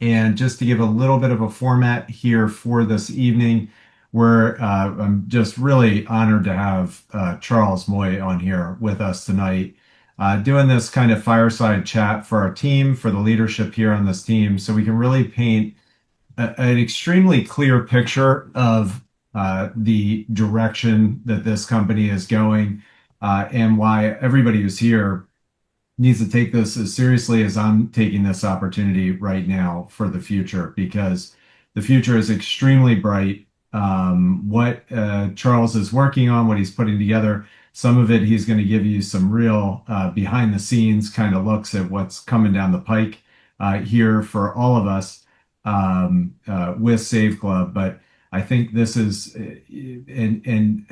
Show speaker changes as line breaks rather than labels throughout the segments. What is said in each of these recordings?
And just to give a little bit of a format here for this evening, I'm just really honored to have Charles Moy on here with us tonight, doing this kind of fireside chat for our team, for the leadership here on this team, so we can really paint an extremely clear picture of the direction that this company is going, and why everybody who's here needs to take this as seriously as I'm taking this opportunity right now for the future, because the future is extremely bright. What Charles is working on, what he's putting together, some of it he's going to give you some real behind the scenes kind of looks at what's coming down the pike here for all of us with SaveClub. But I think this is, and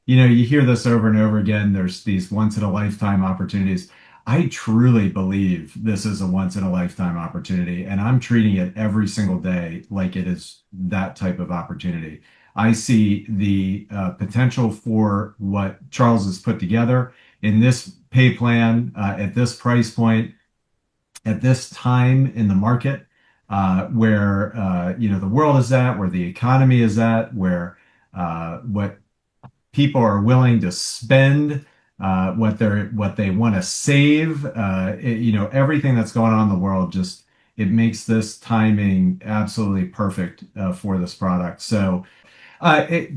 you hear this over and over again. There's these once in a lifetime opportunities. I truly believe this is a once in a lifetime opportunity, and I'm treating it every single day like it is that type of opportunity. I see the potential for what Charles has put together in this pay plan, at this price point, at this time in the market, where the world is at, where the economy is at, where what people are willing to spend, what they want to save, everything that's going on in the world, just it makes this timing absolutely perfect for this product. So,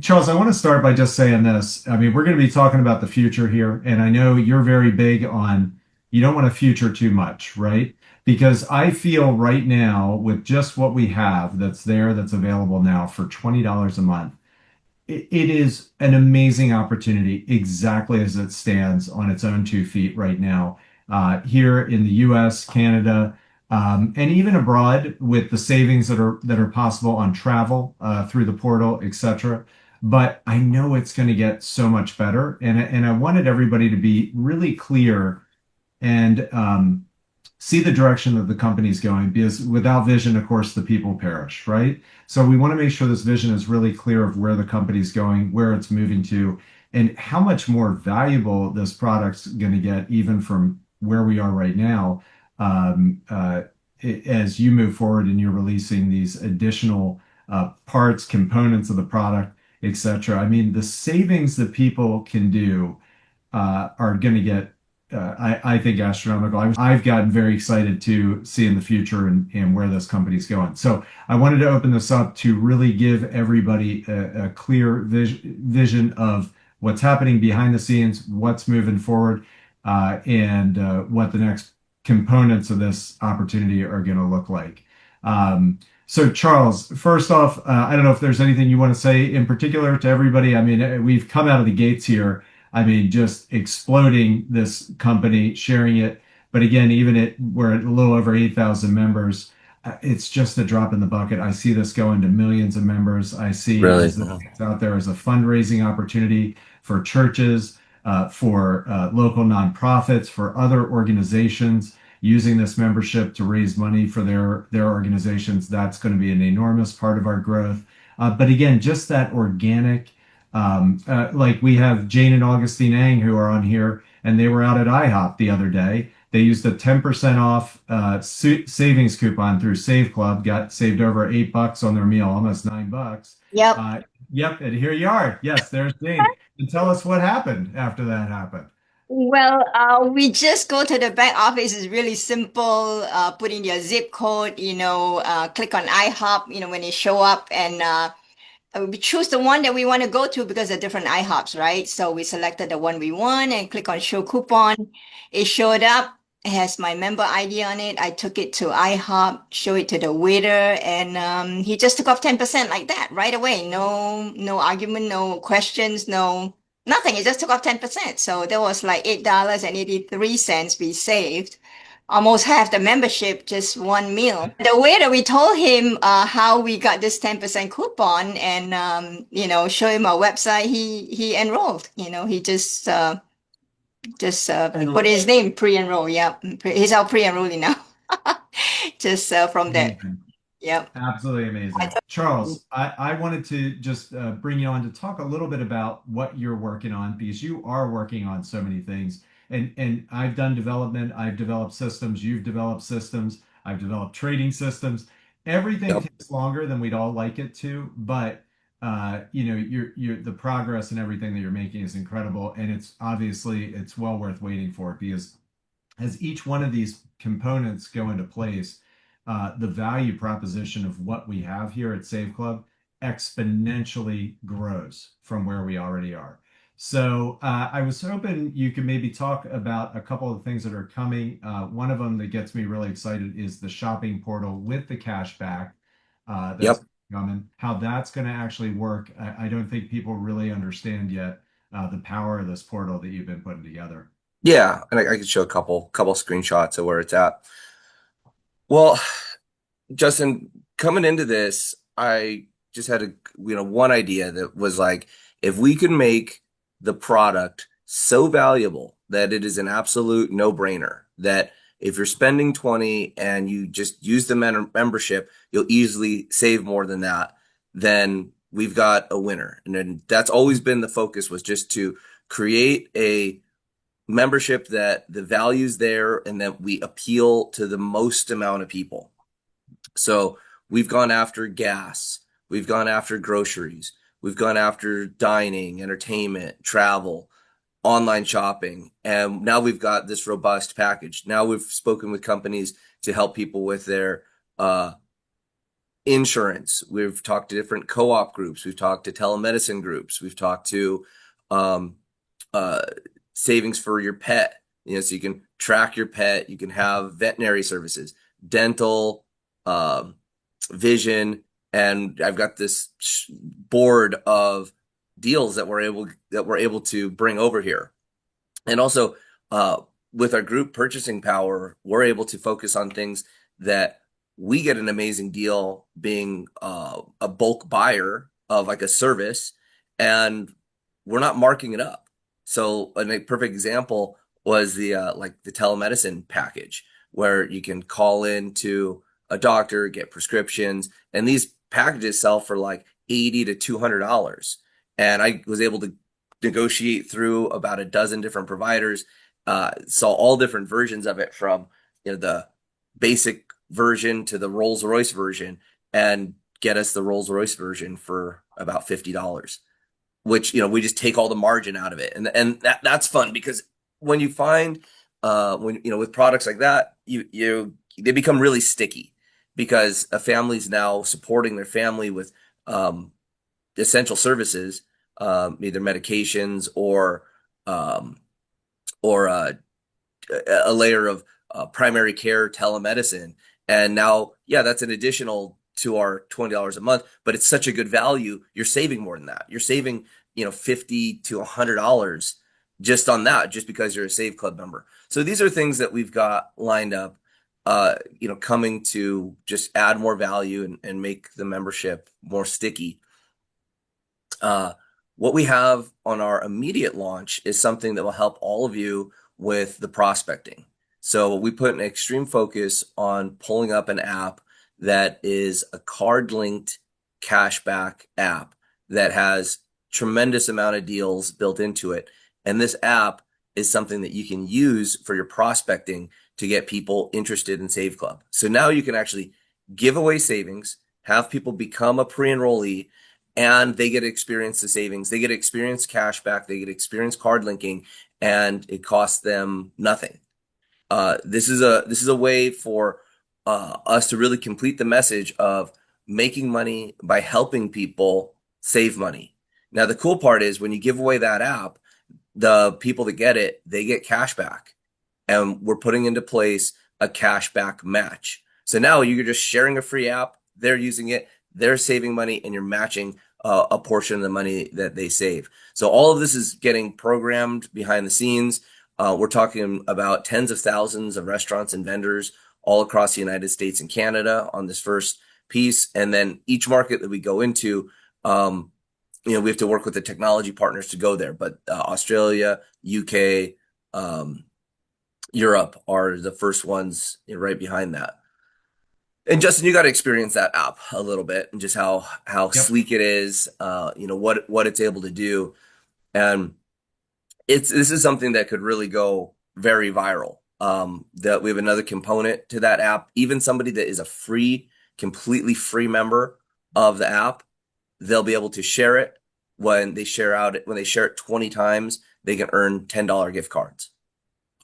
Charles, I want to start by just saying this. I mean, we're going to be talking about the future here, and I know you're very big on you don't want to future too much, right? Because I feel right now with just what we have that's there, that's available now for $20 a month, it is an amazing opportunity exactly as it stands on its own 2 feet right now, here in the US, Canada, and even abroad with the savings that are possible on travel through the portal, etc. But I know it's going to get so much better, and I wanted everybody to be really clear and see the direction that the company's going, because without vision, of course, the people perish, right? So we want to make sure this vision is really clear of where the company's going, where it's moving to, and how much more valuable this product's going to get even from where we are right now, as you move forward and you're releasing these additional parts, components of the product, etc. I mean, the savings that people can do are going to get, I think, astronomical. I've gotten very excited to see in the future and where this company's going. So I wanted to open this up to really give everybody a clear vision of what's happening behind the scenes, what's moving forward, and what the next components of this opportunity are going to look like. So Charles, first off, I don't know if there's anything you want to say in particular to everybody. I mean, we've come out of the gates here. I mean, just exploding this company, sharing it. But again, we're at a little over 8,000 members. It's just a drop in the bucket. I see this going to millions of members. I see
Really?
as it's out there as a fundraising opportunity for churches, for local nonprofits, for other organizations using this membership to raise money for their organizations. That's going to be an enormous part of our growth. But again, just that organic, like we have Jane and Augustine Ang who are on here, and they were out at IHOP the other day. They used a 10% off savings coupon through SaveClub, got saved over $8 on their meal, almost $9.
Yep.
Uh, yep, and here you are. Yes, there's Jane. And tell us what happened after that happened.
Well, we just go to the back office. It's really simple. Put in your zip code, click on IHOP, when you show up, and we choose the one that we want to go to because they're different IHOPs, right? So we selected the one we want and click on show coupon. It showed up. It has my member ID on it. I took it to IHOP, show it to the waiter, and he just took off 10% like that right away. No argument, no questions, no nothing. He just took off 10%. So there was like $8.83 we saved, almost half the membership, just one meal. The waiter, we told him how we got this 10% coupon, and show him our website. He enrolled. He just put his name pre-enroll. Yeah, he's our pre-enrollee now. Just from that.
Amazing.
Yep.
Absolutely amazing. Charles, I wanted to just bring you on to talk a little bit about what you're working on, because you are working on so many things. And I've done development, I've developed systems, you've developed systems, I've developed trading systems. everything
Yep.
takes longer than we'd all like it to, but you're the progress and everything that you're making is incredible, and it's well worth waiting for because as each one of these components go into place, the value proposition of what we have here at Save Club exponentially grows from where we already are. So I was hoping you could maybe talk about a couple of things that are coming. One of them that gets me really excited is the shopping portal with the cash back that's
Yep.
coming. How that's going to actually work, I don't think people really understand yet the power of this portal that you've been putting together.
Yeah, and I could show a couple screenshots of where it's at. Well, Justin, coming into this, I just had one idea that was like, if we could make the product so valuable that it is an absolute no-brainer, that if you're spending 20 and you just use the membership, you'll easily save more than that, then we've got a winner. And then that's always been the focus, was just to create a membership that the value's there and that we appeal to the most amount of people. So we've gone after gas, we've gone after groceries, we've gone after dining, entertainment, travel, online shopping, and now we've got this robust package. Now we've spoken with companies to help people with their uh, insurance. We've talked to different co-op groups. We've talked to telemedicine groups. We've talked to um, uh, savings for your pet. So you can track your pet. You can have veterinary services, dental, um, vision, and I've got this board of deals that we're able to bring over here. And also, uh, with our group purchasing power, we're able to focus on things that we get an amazing deal being a bulk buyer of like a service, and we're not marking it up. So a perfect example was the telemedicine package where you can call in to a doctor, get prescriptions, and these packages sell for like 80 to $200. And I was able to negotiate through about a dozen different providers, saw all different versions of it, from the basic version to the Rolls-Royce version, and get us the Rolls-Royce version for about $50, which we just take all the margin out of it. And that's fun, because when you find when with products like that, you they become really sticky, because a family's now supporting their family with um, essential services, either medications um, or a layer of primary care telemedicine. And now, yeah, that's an additional to our $20 a month, but it's such a good value. You're saving more than that. You're saving, 50 to $100 just on that, just because you're a Save Club member. So these are things that we've got lined up, coming to just add more value and make the membership more sticky. Uh, what we have on our immediate launch is something that will help all of you with the prospecting. So we put an extreme focus on pulling up an app that is a card-linked cashback app that has tremendous amount of deals built into it. And this app is something that you can use for your prospecting to get people interested in Save Club. So now you can actually give away savings, have people become a pre-enrollee, and they get to experience the savings. They get to experience cash back. They get to experience card linking, and it costs them nothing. This is a way for us to really complete the message of making money by helping people save money. Now, the cool part is when you give away that app, the people that get it, they get cash back, and we're putting into place a cash back match. So now you're just sharing a free app. They're using it. They're saving money, and you're matching a portion of the money that they save. So all of this is getting programmed behind the scenes. We're talking about tens of thousands of restaurants and vendors all across the United States and Canada on this first piece. And then each market that we go into, we have to work with the technology partners to go there. But Australia, UK, Europe are the first ones right behind that. And Justin, you got to experience that app a little bit, and just how
Yep.
sleek it is, what it's able to do. And this is something that could really go very viral. That we have another component to that app. Even somebody that is a free completely free member of the app, they'll be able to share it. When they share it 20 times, they can earn $10 gift cards.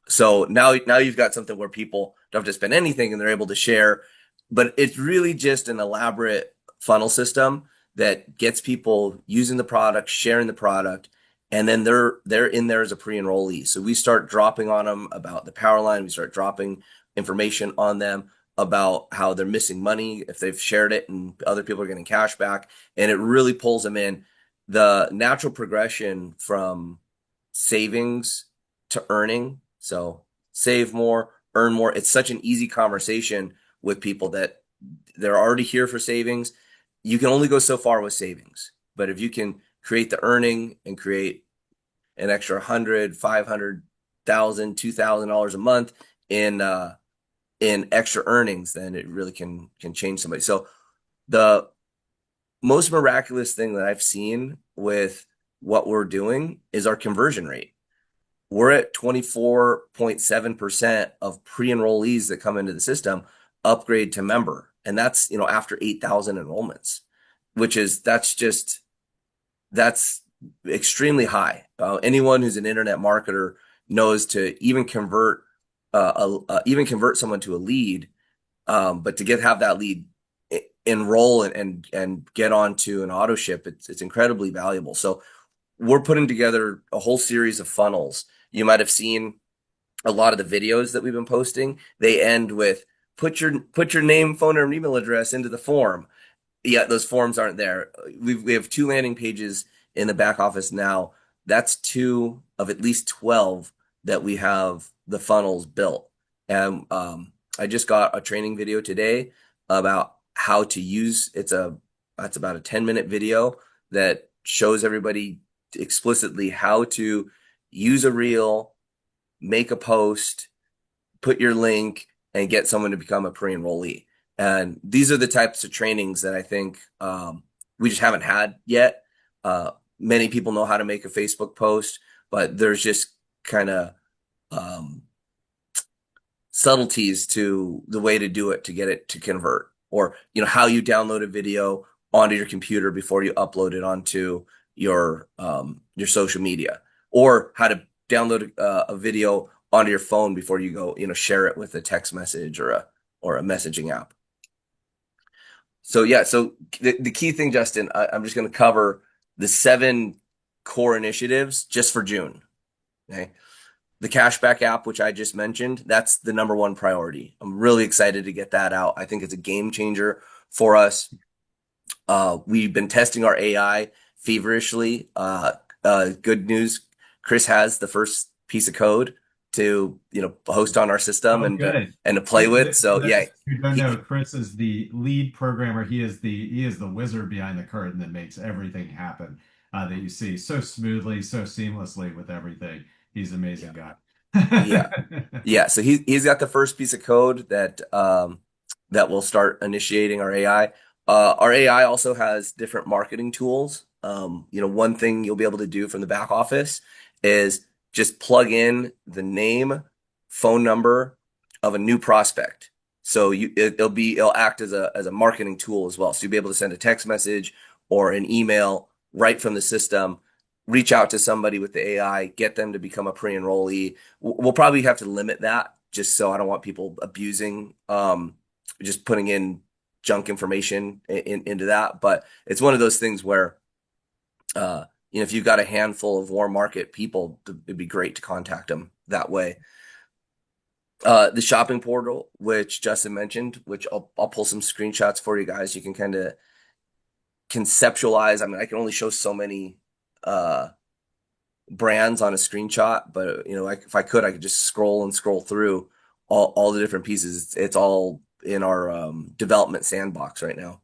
So now you've got something where people don't have to spend anything and they're able to share, but it's really just an elaborate funnel system that gets people using the product, sharing the product, and then they're in there as a pre-enrollee. So we start dropping on them about the power line. We start dropping information on them about how they're missing money if they've shared it and other people are getting cash back, and it really pulls them in. The natural progression from savings to earning. So save more, earn more. It's such an easy conversation with people that they're already here for savings. You can only go so far with savings, but if you can create the earning and create an extra 100, 500,000, $2,000 a month in extra earnings, then it really can change somebody. So the most miraculous thing that I've seen with what we're doing is our conversion rate. We're at 24.7% of pre-enrollees that come into the system upgrade to member. And that's, after 8,000 enrollments, that's extremely high. Anyone who's an internet marketer knows to even convert someone to a lead, but to have that lead enroll and get onto an auto ship, it's incredibly valuable. So we're putting together a whole series of funnels. You might have seen a lot of the videos that we've been posting. They end with put your name, phone, or email address into the form. Yeah, those forms aren't there. We have 2 landing pages in the back office now. That's 2 of at least 12 that we have the funnels built. And I just got a training video today about how to use. That's about a 10-minute video that shows everybody explicitly how to use a reel, make a post, put your link, and get someone to become a pre-enrollee. And these are the types of trainings that I think we just haven't had yet. Many people know how to make a Facebook post, but there's just kind of subtleties to the way to do it to get it to convert, or how you download a video onto your computer before you upload it onto your social media, or how to download a video onto your phone before you go share it with a text message or a messaging app. So yeah, so the key thing, Justin, I'm just going to cover the 7 core initiatives just for June. Okay. The cashback app, which I just mentioned, that's the number 1 priority. I'm really excited to get that out. I think it's a game changer for us. We've been testing our AI feverishly. Good news, Chris has the first piece of code to host on our system and to play with. So yeah,
you don't know, Chris is the lead programmer. He is the wizard behind the curtain that makes everything happen that you see so smoothly, so seamlessly with everything. He's an amazing guy.
Yeah. So he's got the first piece of code that will start initiating our AI. Our AI also has different marketing tools. One thing you'll be able to do from the back office is just plug in the name, phone number of a new prospect. So it'll act as a marketing tool as well. So you'll be able to send a text message or an email right from the system, reach out to somebody with the AI, get them to become a pre-enrollee. We'll probably have to limit that, just so I don't want people abusing, just putting in junk information into that. But it's one of those things where, if you've got a handful of warm market people, it'd be great to contact them that way. The shopping portal, which Justin mentioned, which I'll pull some screenshots for you guys. You can kind of conceptualize. I mean, I can only show so many brands on a screenshot, but if I could just scroll through all the different pieces. It's all in our development sandbox right now.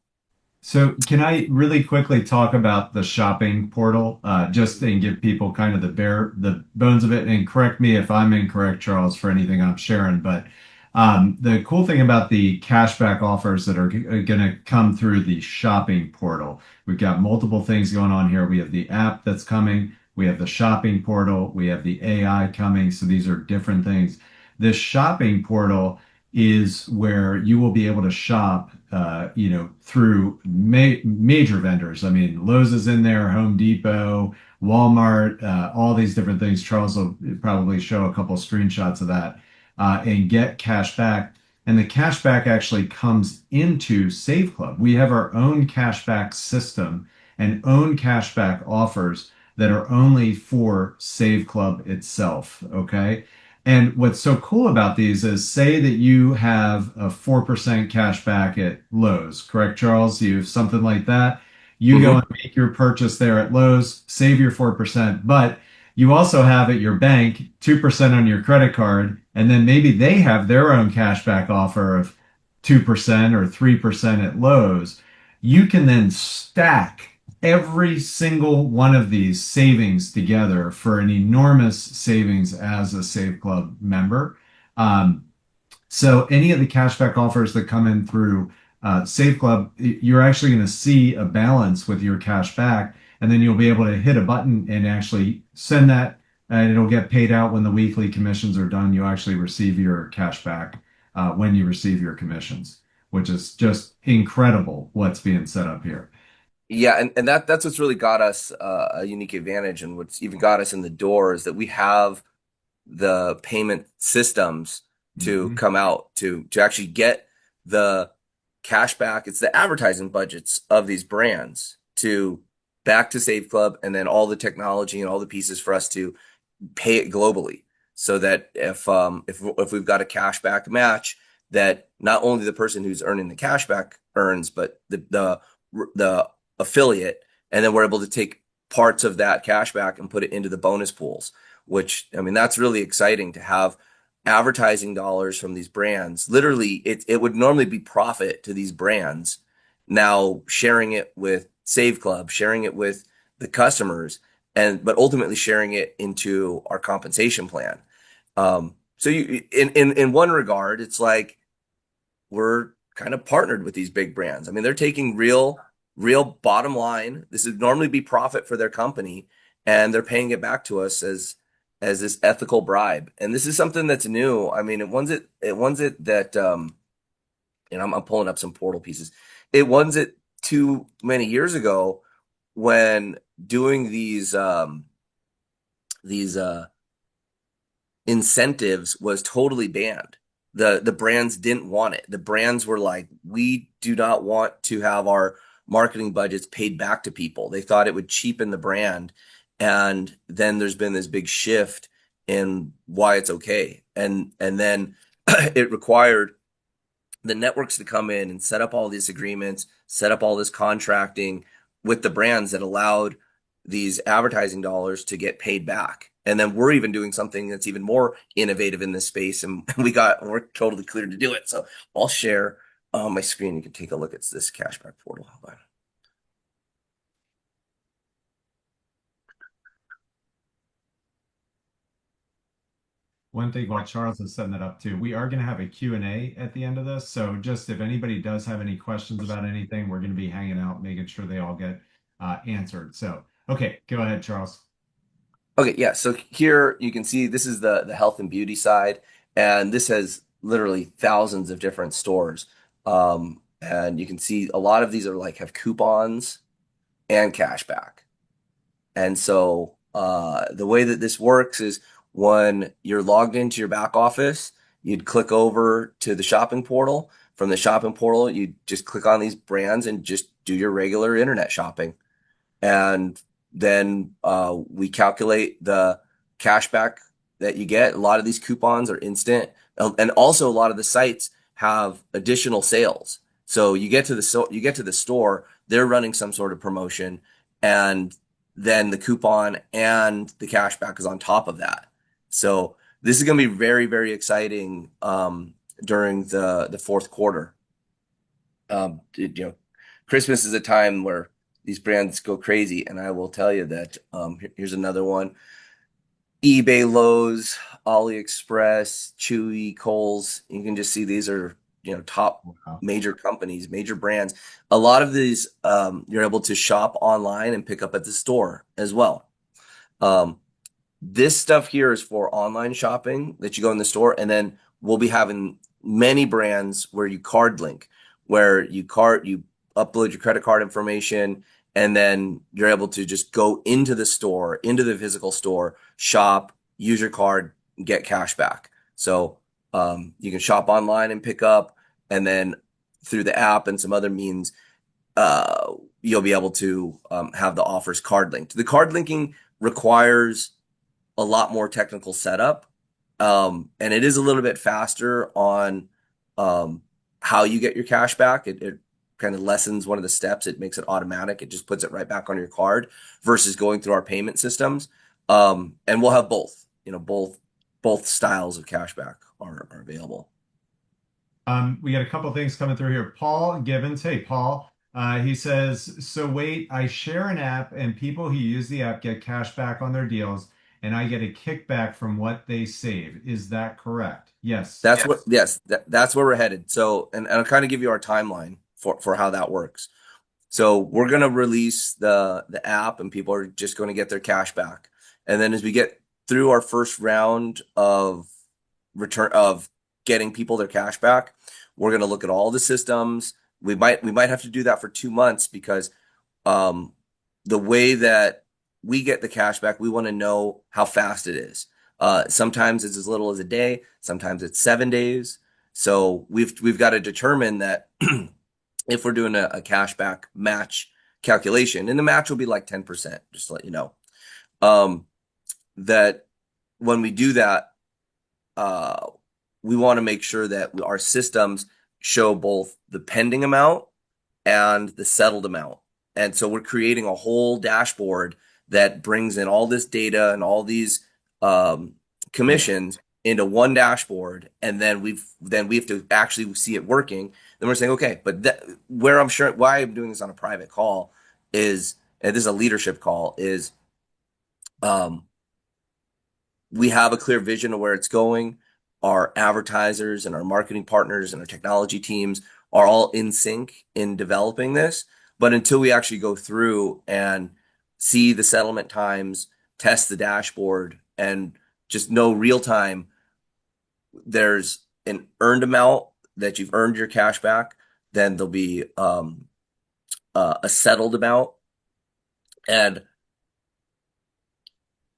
So can I really quickly talk about the shopping portal, just and give people kind of the bones of it, and correct me if I'm incorrect, Charles, for anything I'm sharing. But the cool thing about the cashback offers that are going to come through the shopping portal, we've got multiple things going on here. We have the app that's coming. We have the shopping portal. We have the AI coming. So these are different things. This shopping portal is where you will be able to shop through major vendors. I mean, Lowe's is in there, Home Depot, Walmart, all these different things. Charles will probably show a couple screenshots of that, and get cash back. And the cash back actually comes into SaveClub. We have our own cashback system and own cashback offers that are only for SaveClub itself. Okay. And what's so cool about these is say that you have a 4% cash back at Lowe's, correct, Charles? You have something like that. You go
Hmm.
and make your purchase there at Lowe's, save your 4%, but you also have at your bank 2% on your credit card, and then maybe they have their own cashback offer of 2% or 3% at Lowe's. You can then stack every single one of these savings together for an enormous savings as a Save Club member. Um, so any of the cashback offers that come in through Save Club, you're actually going to see a balance with your cash back, and then you'll be able to hit a button and actually send that, and it'll get paid out when the weekly commissions are done. You actually receive your cash back when you receive your commissions, which is just incredible what's being set up here.
Yeah, and that's what's really got us a unique advantage, and what's even got us in the door is that we have the payment systems to
Mhm.
come out to actually get the cash back. It's the advertising budgets of these brands to back to Save Club, and then all the technology and all the pieces for us to pay it globally. So that if we've got a cash back match, that not only the person who's earning the cash back earns, but the affiliate, and then we're able to take parts of that cash back and put it into the bonus pools, which, I mean, that's really exciting to have advertising dollars from these brands. Literally, it would normally be profit to these brands. Now sharing it with Save Club, sharing it with the customers, and but ultimately sharing it into our compensation plan. So you in one regard, it's like we're kind of partnered with these big brands. I mean, they're taking real bottom line. This would normally be profit for their company, and they're paying it back to us as this ethical bribe. And this is something that's new. I mean, it ones it that I'm pulling up some portal pieces. It ones it too many years ago when doing these incentives was totally banned. The brands didn't want it. The brands were like, we do not want to have our marketing budgets paid back to people. They thought it would cheapen the brand. And then there's been this big shift in why it's okay. And then it required the networks to come in and set up all these agreements, set up all this contracting with the brands that allowed these advertising dollars to get paid back. And then we're even doing something that's even more innovative in this space, and we're totally cleared to do it. So I'll share my screen. You can take a look at this cashback portal. Hold on.
One thing while Charles is setting that up too, we are going to have a Q&A at the end of this. So just if anybody does have any questions about anything, we're going to be hanging out, making sure they all get answered. So, okay, go ahead, Charles.
Okay, yeah. So here you can see this is the health and beauty side, and this has literally thousands of different stores. And you can see a lot of these are like have coupons and cashback. And so the way that this works is when you're logged into your back office, you'd click over to the shopping portal. From the shopping portal, you just click on these brands and just do your regular internet shopping. And then we calculate the cashback that you get. A lot of these coupons are instant, and also a lot of the sites have additional sales. So you get to the store, they're running some sort of promotion, and then the coupon and the cashback is on top of that. So this is going to be very, very exciting during the fourth quarter. Christmas is a time where these brands go crazy, and I will tell you that here's another one: eBay, Lowe's, AliExpress, Chewy, Kohl's. You can just see these are top
Wow.
major companies, major brands. A lot of these you're able to shop online and pick up at the store as well. Um, this stuff here is for online shopping that you go in the store, and then we'll be having many brands where you card link, where you upload your credit card information, and then you're able to just go into the store, into the physical store, shop, use your card, get cash back. So you can shop online and pick up, and then through the app and some other means, you'll be able to have the offers card linked. The card linking requires a lot more technical setup, and it is a little bit faster on how you get your cash back. It kind of lessens one of the steps. It makes it automatic. It just puts it right back on your card versus going through our payment systems. And we'll have both. Both styles of cashback are available.
We got a couple things coming through here. Paul Givens. Hey, Paul. He says, so wait, I share an app and people who use the app get cash back on their deals and I get a kickback from what they save. Is that correct? Yes.
That's where we're headed. So, and I'll kind of give you our timeline for how that works. So we're going to release the app and people are just going to get their cash back. And then as we get through our first round of return of getting people their cash back, we're going to look at all the systems. We might have to do that for 2 months because the way that we get the cash back, we want to know how fast it is. Sometimes it's as little as a day, sometimes it's 7 days. So we've got to determine that if we're doing a cashback match calculation, and the match will be like 10%, just to let you know, that when we do that, we want to make sure that our systems show both the pending amount and the settled amount. And so we're creating a whole dashboard that brings in all this data and all these commissions into one dashboard, and then we have to actually see it working. Then we're saying, okay, but where I'm sure why I'm doing this on a private call is, and this is a leadership call, is we have a clear vision of where it's going. Our advertisers and our marketing partners and our technology teams are all in sync in developing this. But until we actually go through and see the settlement times, test the dashboard, and just know real time, there's an earned amount that you've earned your cash back, then there'll be a settled amount, and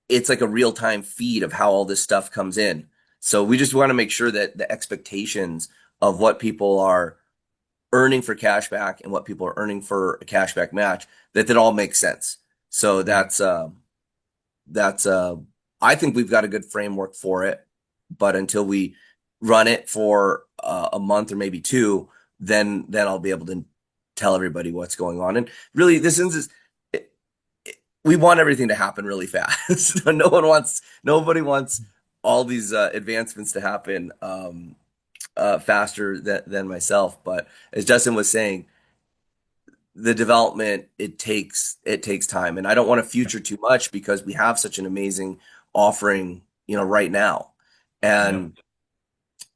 it's like a real time feed of how all this stuff comes in. So we just want to make sure that the expectations of what people are earning for cashback and what people are earning for a cashback match, that all makes sense. So that's I think we've got a good framework for it, but until we run it for a month or maybe two, then I'll be able to tell everybody what's going on. And really, we want everything to happen really fast. Nobody wants all these advancements to happen faster than myself. But as Justin was saying, the development, it takes time, and I don't want to future too much because we have such an amazing offering, right now. And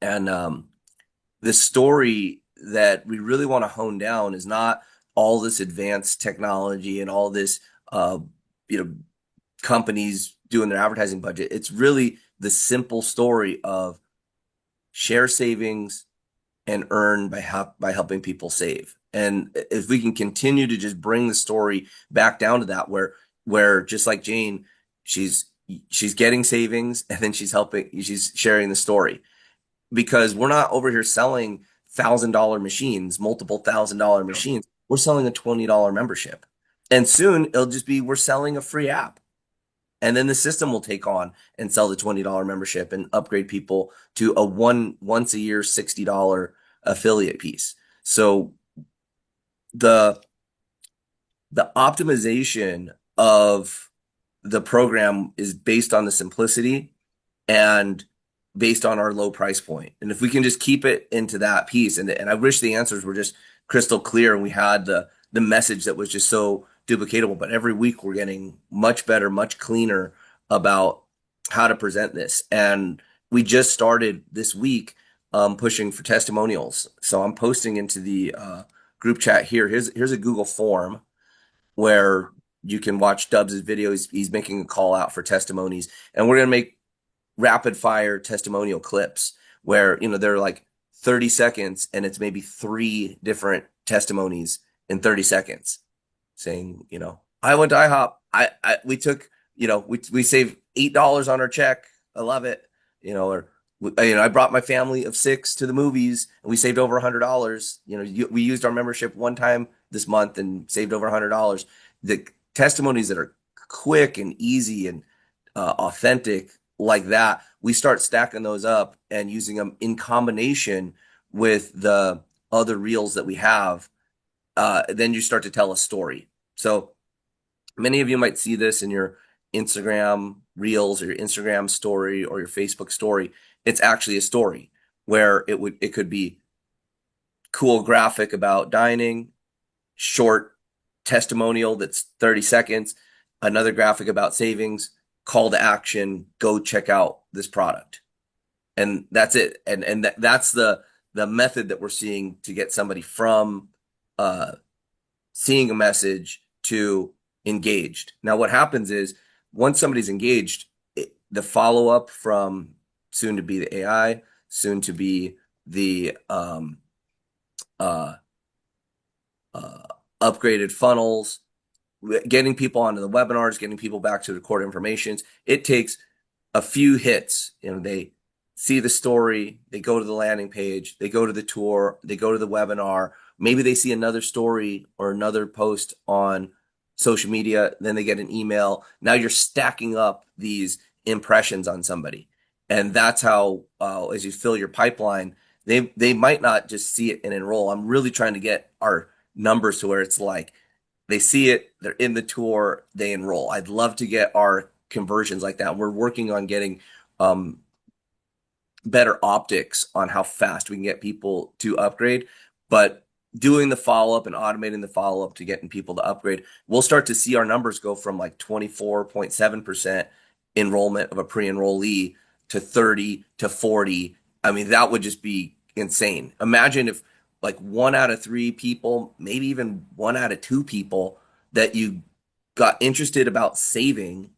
the story that we really want to hone down is not all this advanced technology and all this companies doing their advertising budget. It's really the simple story of share savings and earn by helping people save. And if we can continue to just bring the story back down to that, where just like Jane, she's getting savings and then she's sharing the story, because we're not over here selling $1,000 machines, multiple $1,000 machines. We're selling a $20 membership, and soon it'll just be, we're selling a free app. And then the system will take on and sell the $20 membership and upgrade people to a once a year $60 affiliate piece. So the optimization of the program is based on the simplicity and based on our low price point. And if we can just keep it into that piece, and I wish the answers were just crystal clear and we had the message that was just so duplicatable, but every week we're getting much better, much cleaner about how to present this. And we just started this week pushing for testimonials. So I'm posting into the group chat here. Here's a Google form where you can watch Dubs' video. He's making a call out for testimonies, and we're going to make rapid fire testimonial clips where, they're like 30 seconds and it's maybe 3 different testimonies in 30 seconds saying, I went to IHOP. We took, we saved $8 on our check. I love it. Or I brought my family of 6 to the movies and we saved over $100. We used our membership one time this month and saved over $100. The testimonies that are quick and easy and authentic like that, we start stacking those up and using them in combination with the other reels that we have. Then you start to tell a story. So many of you might see this in your Instagram reels or your Instagram story or your Facebook story. It's actually a story where it could be cool graphic about dining, short testimonial that's 30 seconds, another graphic about savings, call to action, go check out this product. And that's it. And that's the method that we're seeing to get somebody from seeing a message to engaged. Now, what happens is once somebody's engaged, the follow-up from soon to be the AI, soon to be the upgraded funnels, getting people onto the webinars, getting people back to the core informations. It takes a few hits. They see the story, they go to the landing page, they go to the tour, they go to the webinar. Maybe they see another story or another post on social media, then they get an email. Now you're stacking up these impressions on somebody. And that's how, as you fill your pipeline, they might not just see it and enroll. I'm really trying to get our numbers to where it's like they see it, they're in the tour, they enroll. I'd love to get our conversions like that. We're working on getting better optics on how fast we can get people to upgrade, but doing the follow-up and automating the follow-up to getting people to upgrade, we'll start to see our numbers go from like 24.7% enrollment of a pre-enrollee to 30 to 40. I mean, that would just be insane. Imagine if like 1 out of 3 people, maybe even 1 out of 2 people that you got interested about saving,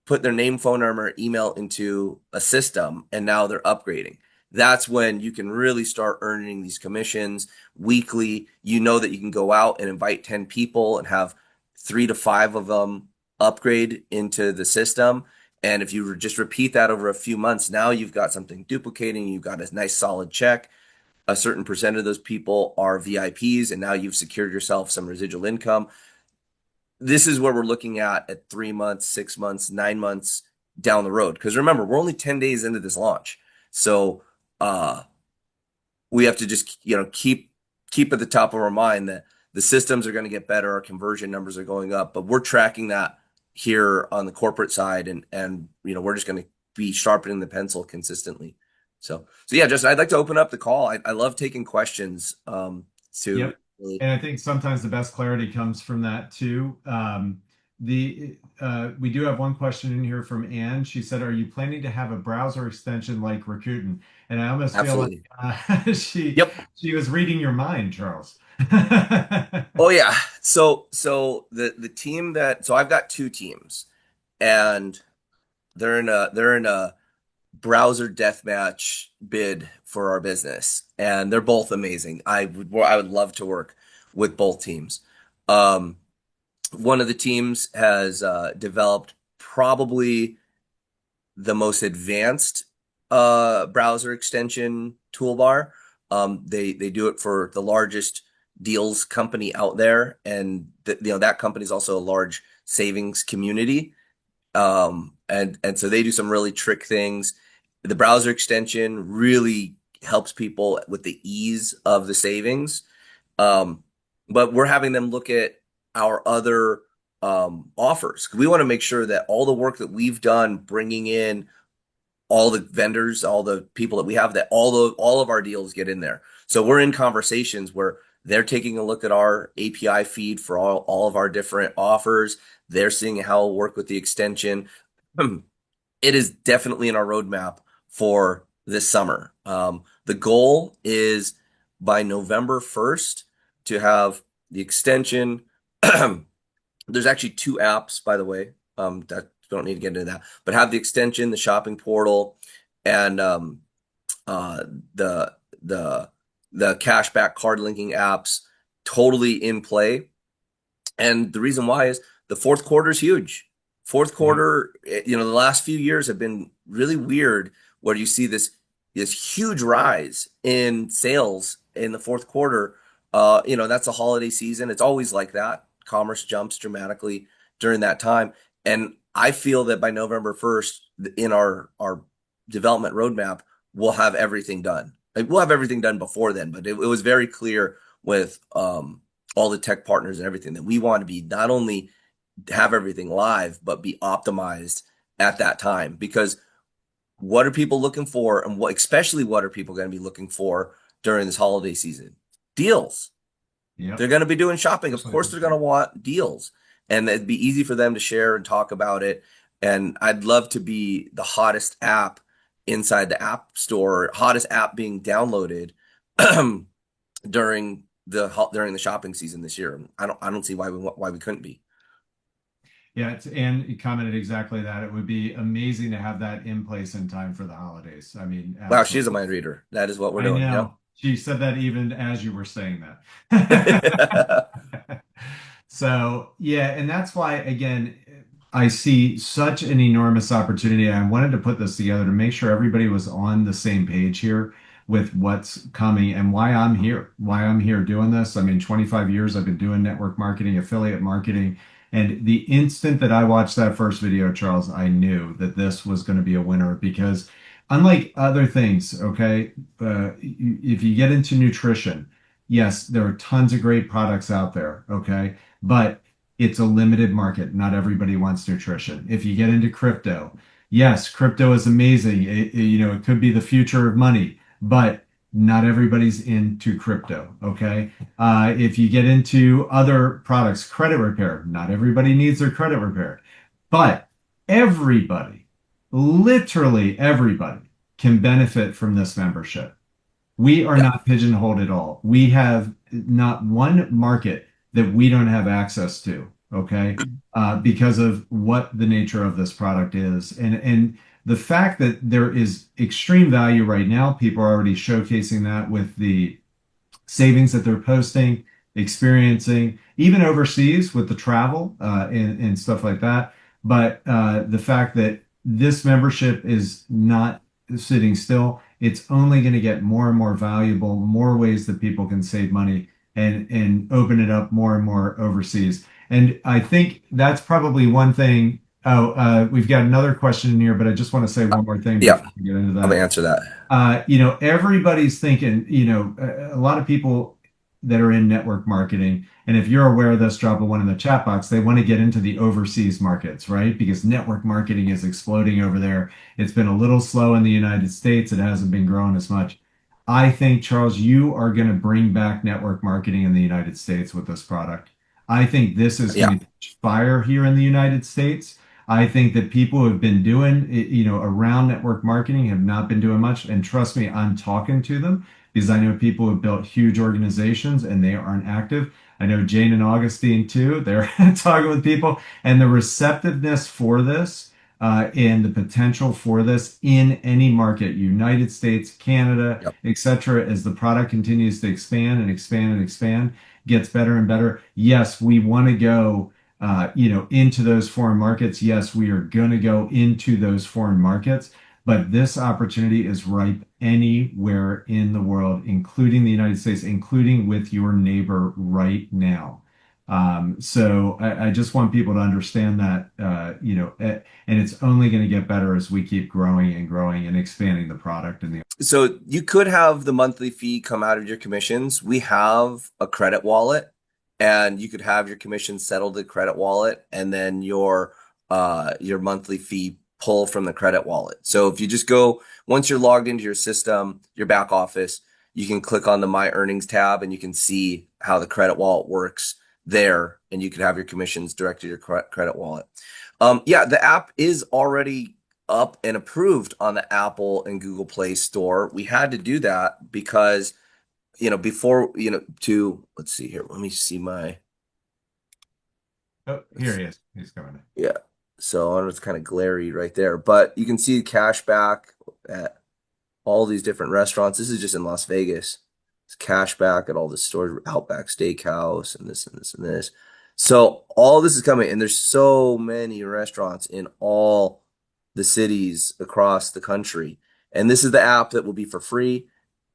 put their name, phone number, email into a system, and now they're upgrading. That's when you can really start earning these commissions weekly. You know that you can go out and invite 10 people and have 3 to 5 of them upgrade into the system. And if you just repeat that over a few months, now you've got something duplicating. You've got a nice solid check. A certain percent of those people are VIPs, and now you've secured yourself some residual income. This is where we're looking at 3 months, 6 months, 9 months down the road. Because remember, we're only 10 days into this launch. So we have to just keep at the top of our mind that the systems are going to get better, our conversion numbers are going up, but we're tracking that here on the corporate side, and we're just going to be sharpening the pencil consistently. So yeah, Justin, I'd like to open up the call. I love taking questions.
Yep. And I think sometimes the best clarity comes from that too. We do have one question in here from Anne. She said, "Are you planning to have a browser extension like Rakuten?" And I almost feel
Absolutely.
like she was reading your mind, Charles.
Oh yeah. So the team so I've got 2 teams, and they're in a browser deathmatch bid for our business, and they're both amazing. I would love to work with both teams. One of the teams has developed probably the most advanced browser extension toolbar. They do it for the largest deals company out there, and that company is also a large savings community. And so they do some really trick things. The browser extension really helps people with the ease of the savings. But we're having them look at our other offers. We want to make sure that all the work that we've done, bringing in all the vendors, all the people that we have, that all of our deals get in there. So we're in conversations where they're taking a look at our API feed for all of our different offers. They're seeing how it'll work with the extension. It is definitely in our roadmap for this summer. The goal is by November 1st to have the extension. There's actually 2 apps, by the way, that don't need to get into that, but have the extension, the shopping portal, and the the cashback card linking apps totally in play. And the reason why is the fourth quarter is huge. Fourth
Yep.
quarter, the last few years have been really weird where you see this huge rise in sales in the fourth quarter. That's a holiday season. It's always like that. Commerce jumps dramatically during that time. And I feel that by November 1st, in our development roadmap, we'll have everything done. Like, we'll have everything done before then, but it was very clear with all the tech partners and everything that we want to be not only have everything live, but be optimized at that time. Because what are people looking for, and especially what are people going to be looking for during this holiday season? Deals. They're
Yep.
going to be doing shopping. Of course, they're going to
Absolutely.
want deals, and it'd be easy for them to share and talk about it. And I'd love to be the hottest app inside the app store, hottest app being downloaded during the shopping season this year. I don't see why we couldn't be.
Yeah, and you commented exactly that. It would be amazing to have that in place in time for the holidays. I mean,
Wow, she's a
absolutely.
mind reader. That is what we're
I
doing. Yep.
know. She said that even as you were saying that. So, yeah, and that's why, again, I see such an enormous opportunity. I wanted to put this together to make sure everybody was on the same page here with what's coming and why I'm here doing this. I mean, 25 years I've been doing network marketing, affiliate marketing. And the instant that I watched that first video, Charles, I knew that this was going to be a winner because unlike other things, okay, if you get into nutrition, yes, there are tons of great products out there, okay, but it's a limited market. Not everybody wants nutrition. If you get into crypto, yes, crypto is amazing. It could be the future of money, but not everybody's into crypto, okay? If you get into other products, credit repair, not everybody needs their credit repaired, but everybody, literally everybody, can benefit from this membership. We are
Yeah.
not pigeonholed at all. We have not one market that we don't have access to, okay? Because of what the nature of this product is. And the fact that there is extreme value right now, people are already showcasing that with the savings that they're posting, experiencing, even overseas with the travel and stuff like that. But the fact that this membership is not sitting still, it's only going to get more and more valuable, more ways that people can save money and open it up more and more overseas. And I think that's probably one thing. Oh, we've got another question in here, but I just want to say one more thing
Yeah.
before we get into
I'm gonna
that.
answer that.
Everybody's thinking, a lot of people that are in network marketing, and if you're aware of this, drop a one in the chat box, they want to get into the overseas markets, right? Because network marketing is exploding over there. It's been a little slow in the United States. It hasn't been growing as much. I think, Charles, you are going to bring back network marketing in the United States with this product. I think this is
Yeah.
going to catch fire here in the United States. I think that people who have been doing, around network marketing have not been doing much. And trust me, I'm talking to them because I know people who have built huge organizations and they aren't active. I know Jane and Augustine too. They're talking with people and the receptiveness for this and the potential for this in any market, United States, Canada,
Yep.
etc., as the product continues to expand and expand and expand, gets better and better. Yes, we want to go into those foreign markets. Yes, we are going to go into those foreign markets, but this opportunity is ripe anywhere in the world, including the United States, including with your neighbor right now. So I just want people to understand that, and it's only going to get better as we keep growing and growing and expanding the product and the.
So you could have the monthly fee come out of your commissions. We have a credit wallet, and you could have your commissions settled to credit wallet, and then your monthly fee pull from the credit wallet. So if you just go once you're logged into your system, your back office, you can click on the My Earnings tab, and you can see how the credit wallet works there, and you could have your commissions directed to your credit wallet. Yeah, the app is already up and approved on the Apple and Google Play Store. We had to do that because, before, let's see here. Let me see
Oh, here he is. He's coming.
yeah. So I know it's kind of glary right there, but you can see cash back. all these different restaurants. This is just in Las Vegas. It's cash back at all the stores, Outback Steakhouse and this and this and this. So all this is coming, and there's so many restaurants in all the cities across the country. And this is the app that will be for free.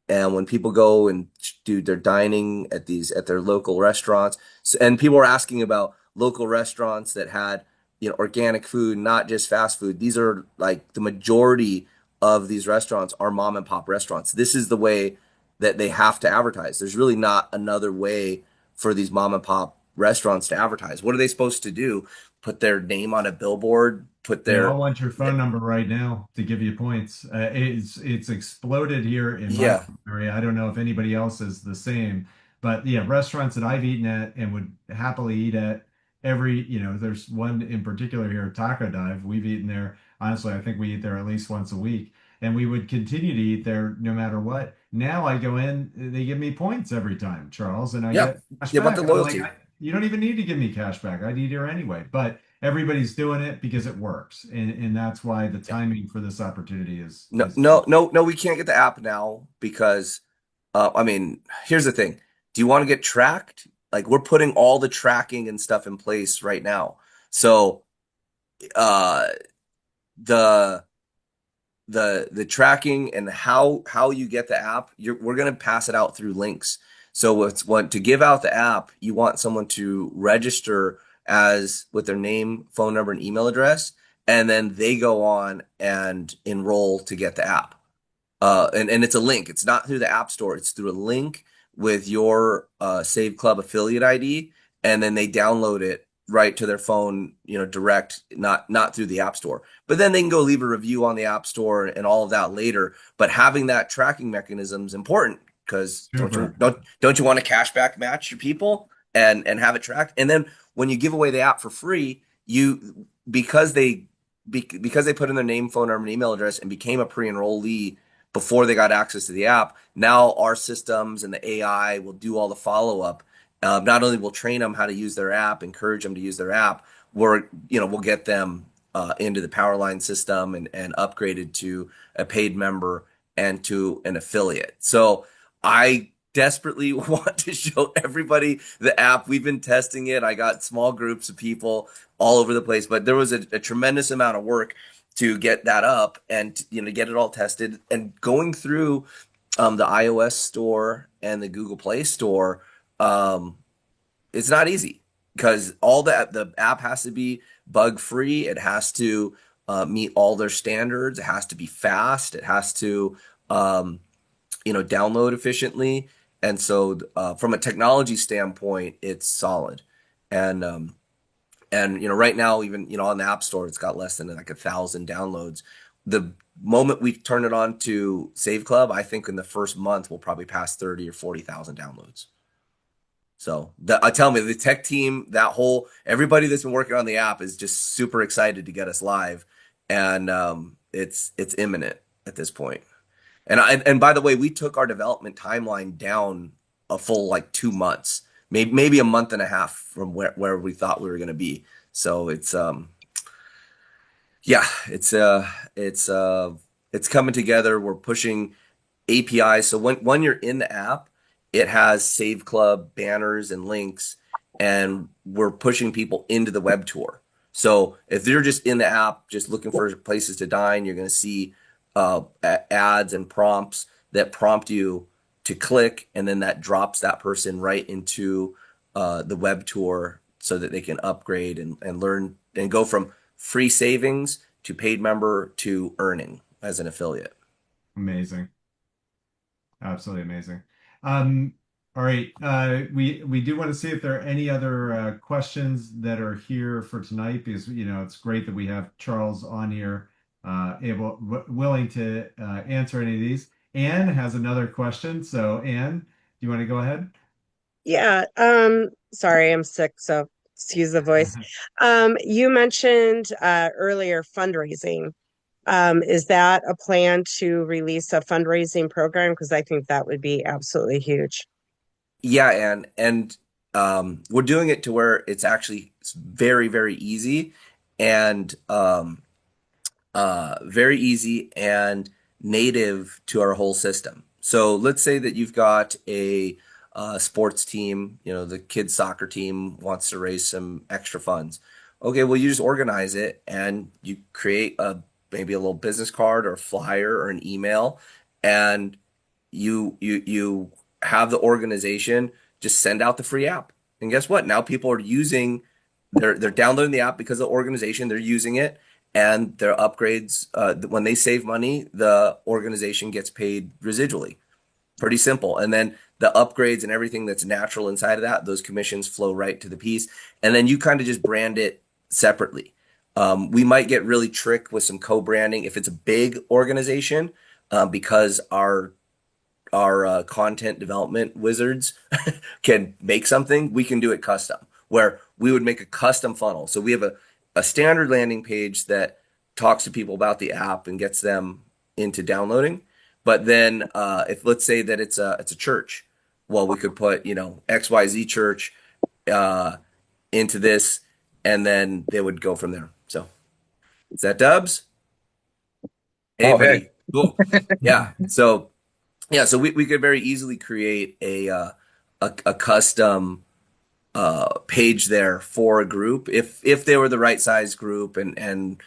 And when people go and do their dining at their local restaurants, and people are asking about local restaurants that had, organic food, not just fast food. These are like the majority of these restaurants are mom and pop restaurants. This is the way that they have to advertise. There's really not another way for these mom and pop restaurants to advertise. What are they supposed to do? Put their name on a billboard, put
They all
their,
want your phone number right now to give you points. It's exploded here in my
yeah,
area. I don't know if anybody else is the same, but yeah, restaurants that I've eaten at and would happily eat at there's one in particular here, Taco Dive. We've eaten there. Honestly, I think we eat there at least once a week, and we would continue to eat there no matter what. Now I go in, they give me points every time, Charles, and I
yeah,
get cash
yeah, about the
back. I'm like,
loyalty.
you don't even need to give me cash back. I'd eat here anyway, but everybody's doing it because it works, and that's why the timing for this opportunity
No,
is
no, no, no, we can't get the app now because, I mean, here's the thing. Do you want to get tracked? Like we're putting all the tracking and stuff in place right now. So, uh, the the tracking and how you get the app, we're going to pass it out through links. So what's what to give out the app, you want someone to register as with their name, phone number, and email address, and then they go on and enroll to get the app. And it's a link. It's not through the App Store. It's through a link with your SaveClub affiliate ID, and then they download it right to their phone, direct, not through the App Store. But then they can go leave a review on the App Store and all of that later. But having that tracking mechanism is important because don't you
super.
don't you want to cashback match your people and have it tracked? And then when you give away the app for free, you because they put in their name, phone number, and email address and became a pre-enrollee before they got access to the app. Now our systems and the AI will do all the follow up. Not only will train them how to use their app, encourage them to use their app, we'll get them into the Powerline system and upgraded to a paid member and to an affiliate. So I desperately want to show everybody the app. We've been testing it. I got small groups of people all over the place, but there was a tremendous amount of work to get that up and get it all tested and going through the iOS store and the Google Play store. Um, it's not easy because all the app has to be bug free. It has to meet all their standards. It has to be fast. It has to download efficiently. And so from a technology standpoint, it's solid. And right now, even on the App Store, it's got less than like 1,000 downloads. The moment we turn it on to SaveClub, I think in the first month we'll probably pass 30 or 40,000 downloads. So I tell me the tech team, everybody that's been working on the app is just super excited to get us live, and it's imminent at this point. And by the way, we took our development timeline down a full like 2 months, maybe a month and a half from where we thought we were going to be. So it's yeah, it's coming together. We're pushing APIs. So when you're in the app, it has Save Club banners and links, and we're pushing people into the web tour. So if they're just in the app, just looking for places to dine, you're going to see ads and prompts that prompt you to click, and then that drops that person right into the web tour so that they can upgrade and learn and go from free savings to paid member to earning as an affiliate.
Amazing. Absolutely amazing. All right. We do want to see if there are any other questions that are here for tonight because it's great that we have Charles on here, willing to answer any of these. Anne has another question. So Anne, do you want to go ahead?
Yeah, sorry, I'm sick, so excuse the voice. You mentioned earlier fundraising. Is that a plan to release a fundraising program? Because I think that would be absolutely huge.
Yeah, and we're doing it to where it's very, very easy and very easy and native to our whole system. So let's say that you've got a sports team, the kids soccer team wants to raise some extra funds. Okay, well, you just organize it and you create maybe a little business card or a flyer or an email, and you have the organization just send out the free app. And guess what? Now people are using they're downloading the app because of the organization, they're using it, and their upgrades when they save money, the organization gets paid residually. Pretty simple. And then the upgrades and everything that's natural inside of that, those commissions flow right to the piece. And then you kind of just brand it separately. We might get really tricked with some co-branding if it's a big organization, because our content development wizards can make something, we can do it custom, where we would make a custom funnel. So we have a standard landing page that talks to people about the app and gets them into downloading. But then if let's say that it's a church, well, we could put, XYZ church into this, and then they would go from there. So is that Dubs? Hey,
Oh,
buddy.
hey.
Cool. Yeah. So we could very easily create a custom page there for a group if they were the right size group, and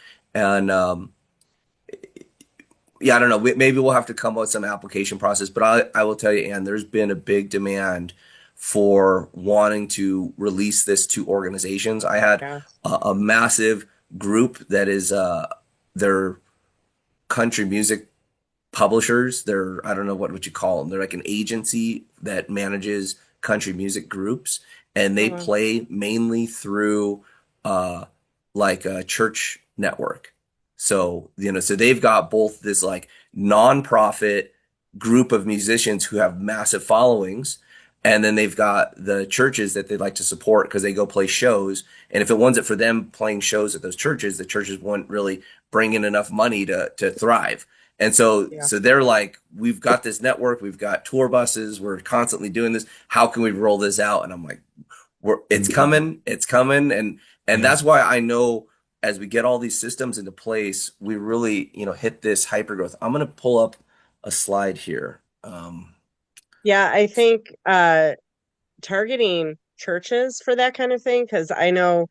yeah, I don't know. Maybe we'll have to come up with some application process, but I will tell you, Ann, there's been a big demand for wanting to release this to organizations. I had
Yeah.
a massive group that is their country music publishers. They're, I don't know what you call them. They're like an agency that manages country music groups, and they
Mhm.
play mainly through like a church network. So, so they've got both this like nonprofit group of musicians who have massive followings, and then they've got the churches that they like to support because they go play shows. And if it wasn't for them playing shows at those churches, the churches wouldn't really bring in enough money to thrive. And so,
Yeah.
so they're like, we've got this network, we've got tour buses, we're constantly doing this. How can we roll this out? And I'm like, it's coming. And
Yeah.
that's why I know as we get all these systems into place, we really, hit this hyper growth. I'm going to pull up a slide here.
Yeah, I think targeting churches for that kind of thing, because I know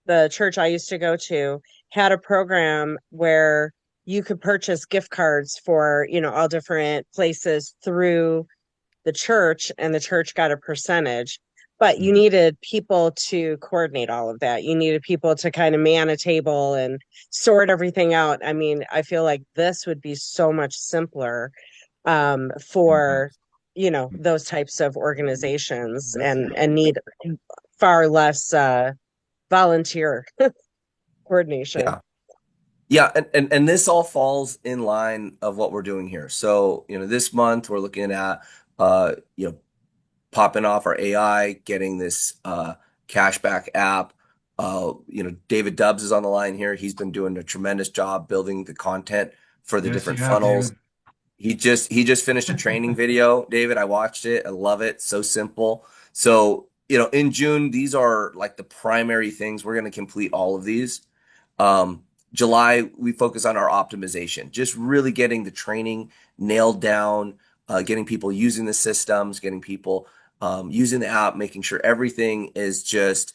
the church I used to go to had a program where you could purchase gift cards for, all different places through the church, and the church got a percentage. But you needed people to coordinate all of that. You needed people to kind of man a table and sort everything out. I mean, I feel like this would be so much simpler for, those types of organizations, and need far less volunteer coordination.
Yeah. Yeah, and this all falls in line of what we're doing here. So, this month we're looking at popping off our AI, getting this cashback app. David Dubbs is on the line here. He's been doing a tremendous job building the content for the
Yes, you
different
have,
funnels.
David.
He just finished a training video, David. I watched it. I love it. So simple. So, in June, these are like the primary things. We're going to complete all of these. Um, July, we focus on our optimization, just really getting the training nailed down, getting people using the systems, getting people using the app, making sure everything is just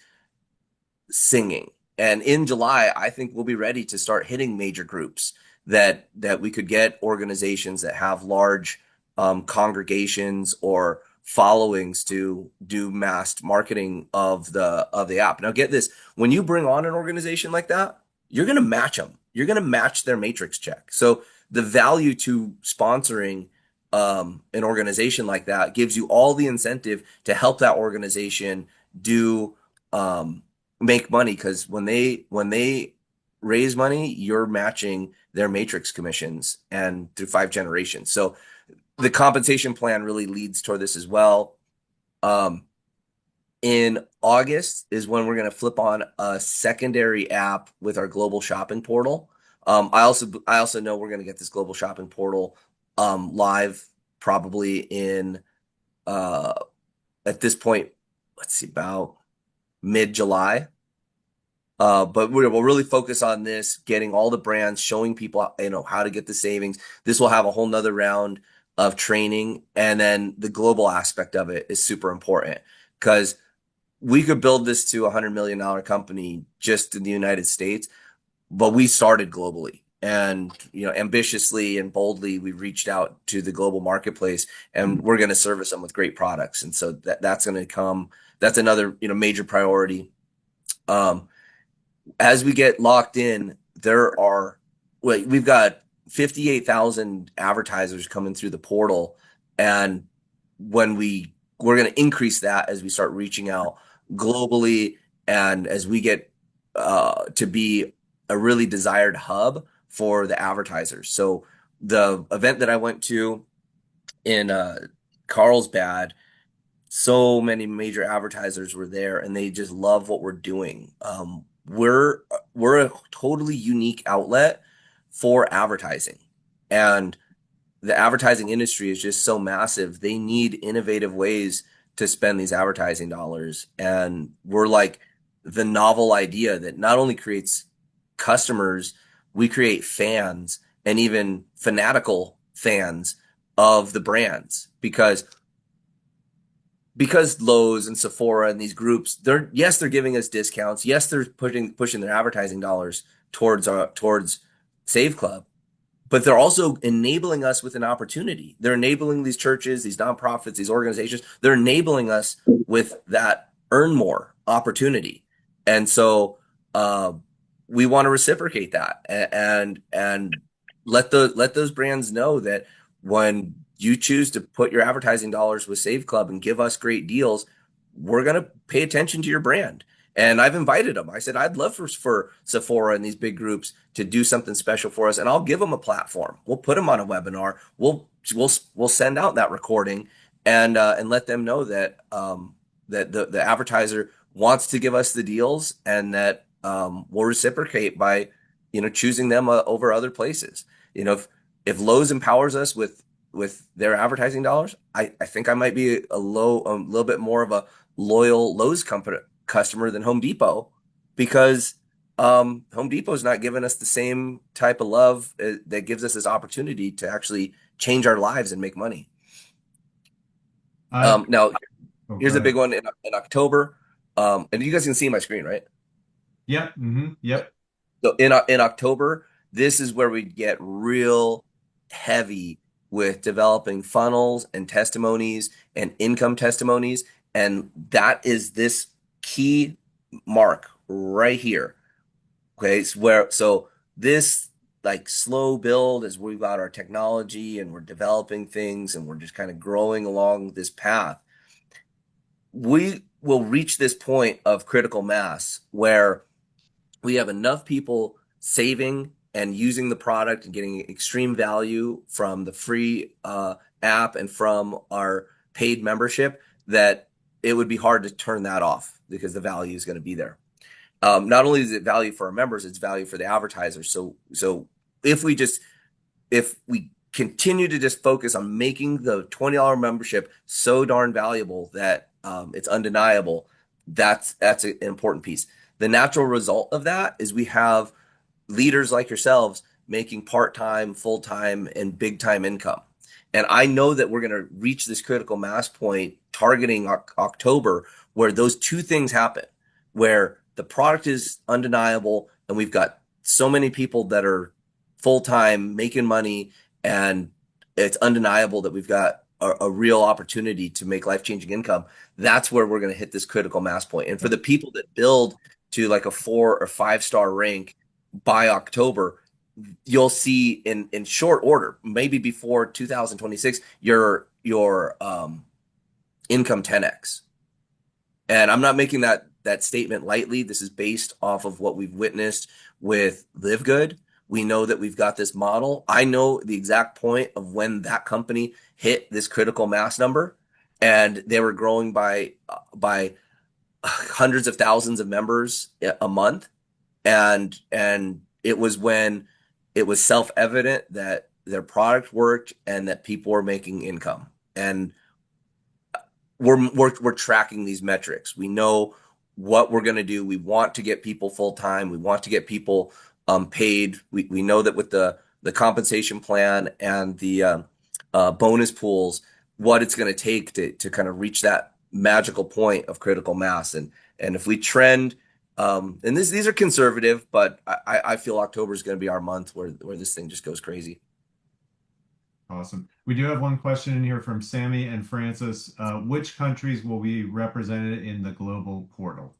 singing. And in July, I think we'll be ready to start hitting major groups that we could get organizations that have large congregations or followings to do mass marketing of the app. Now, get this: when you bring on an organization like that, you're going to match them. You're going to match their matrix check. So the value to sponsoring an organization like that gives you all the incentive to help that organization do make money, because when they raise money, you're matching their matrix commissions and through 5 generations. So the compensation plan really leads toward this as well. In August is when we're going to flip on a secondary app with our global shopping portal. I also know we're going to get this global shopping portal live probably in at this point, let's see, about mid-July. But we'll really focus on this, getting all the brands, showing people, how to get the savings. This will have a whole nother round of training. And then the global aspect of it is super important because we could build this to $100 million company just in the United States, but we started globally. And ambitiously and boldly, we reached out to the global marketplace, and we're going to service them with great products. And so that's going to come. That's another major priority. As we get locked in, we've got 58,000 advertisers coming through the portal, and we're going to increase that as we start reaching out globally, and as we get to be a really desired hub for the advertisers. So the event that I went to in Carlsbad, so many major advertisers were there, and they just love what we're doing. We're a totally unique outlet for advertising, and the advertising industry is just so massive. They need innovative ways to spend these advertising dollars, and we're like the novel idea that not only creates customers, we create fans, and even fanatical fans of the brands, because Lowe's and Sephora and these groups, they're giving us discounts. Yes, they're pushing their advertising dollars towards SaveClub, but they're also enabling us with an opportunity. They're enabling these churches, these nonprofits, these organizations. They're enabling us with that earn more opportunity. And so we want to reciprocate that and let those brands know that when you choose to put your advertising dollars with SaveClub and give us great deals, we're going to pay attention to your brand. And I've invited them. I said, I'd love for Sephora and these big groups to do something special for us, and I'll give them a platform. We'll put them on a webinar. We'll send out that recording and let them know that that the advertiser wants to give us the deals, and that we'll reciprocate by choosing them over other places. If Lowe's empowers us with their advertising dollars, I think I might be a little bit more of a loyal Lowe's customer than Home Depot, because Home Depot is not giving us the same type of love that gives us this opportunity to actually change our lives and make money. Now, here's a big one in October, and you guys can see my screen, right?
Yep. Yep.
So in October, this is where we get real heavy with developing funnels and testimonies and income testimonies, and that is this key mark right here. Okay, so this like slow build as we've got our technology and we're developing things and we're just kind of growing along this path, we will reach this point of critical mass where we have enough people saving and using the product and getting extreme value from the free app and from our paid membership that it would be hard to turn that off, because the value is going to be there. Not only is it value for our members, it's value for the advertisers. So if we continue to just focus on making the $20 membership so darn valuable that it's undeniable, that's an important piece. The natural result of that is we have leaders like yourselves making part-time, full-time, and big-time income. And I know that we're going to reach this critical mass point targeting October, where those two things happen, where the product is undeniable and we've got so many people that are full-time making money, and it's undeniable that we've got a real opportunity to make life-changing income. That's where we're going to hit this critical mass point. And for the people that build to like a 4 or 5-star rank by October, you'll see in short order, maybe before 2026, your income 10x. And I'm not making that statement lightly. This is based off of what we've witnessed with Live Good. We know that we've got this model. I know the exact point of when that company hit this critical mass number, and they were growing by hundreds of thousands of members a month. And it was when it was self-evident that their product worked and that people were making income. And we're tracking these metrics. We know what we're going to do. We want to get people full time. We want to get people paid. We know that with the compensation plan and the bonus pools, what it's going to take to kind of reach that magical point of critical mass. And if we trend, and these are conservative, but I feel October is going to be our month where this thing just goes crazy.
Awesome. We do have one question in here from Sammy and Francis. Which countries will be represented in the global portal?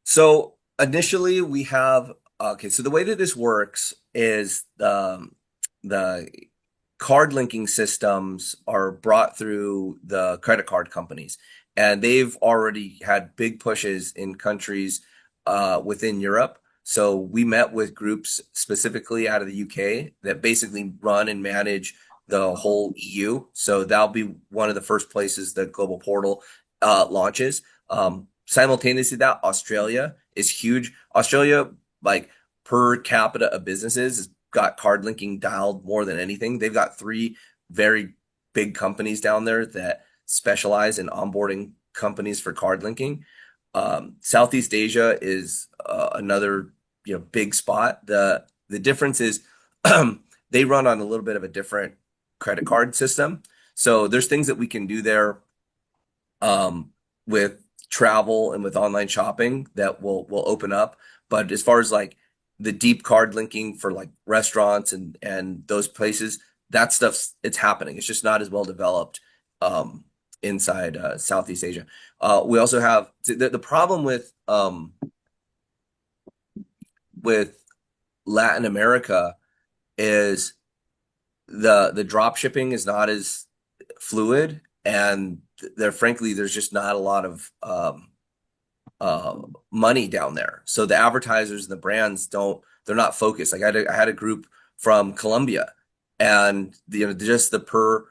So initially we have, okay, so the way that this works is the card linking systems are brought through the credit card companies, and they've already had big pushes in countries within Europe. So we met with groups specifically out of the UK that basically run and manage the whole EU. So that'll be one of the first places the global portal launches. Simultaneously, that Australia is huge. Australia, like per capita of businesses, has got card linking dialed more than anything. They've got three very big companies down there that specialize in onboarding companies for card linking. Southeast Asia is another big spot. The difference is they run on a little bit of a different credit card system. So there's things that we can do there with travel and with online shopping that will open up. But as far as like the deep card linking for like restaurants and those places, that stuff's it's happening. It's just not as well developed inside Southeast Asia. We also have the problem with Latin America is the drop shipping is not as fluid, and there's just not a lot of money down there. So the advertisers and the brands they're not focused. Like I had a group from Colombia, and just the per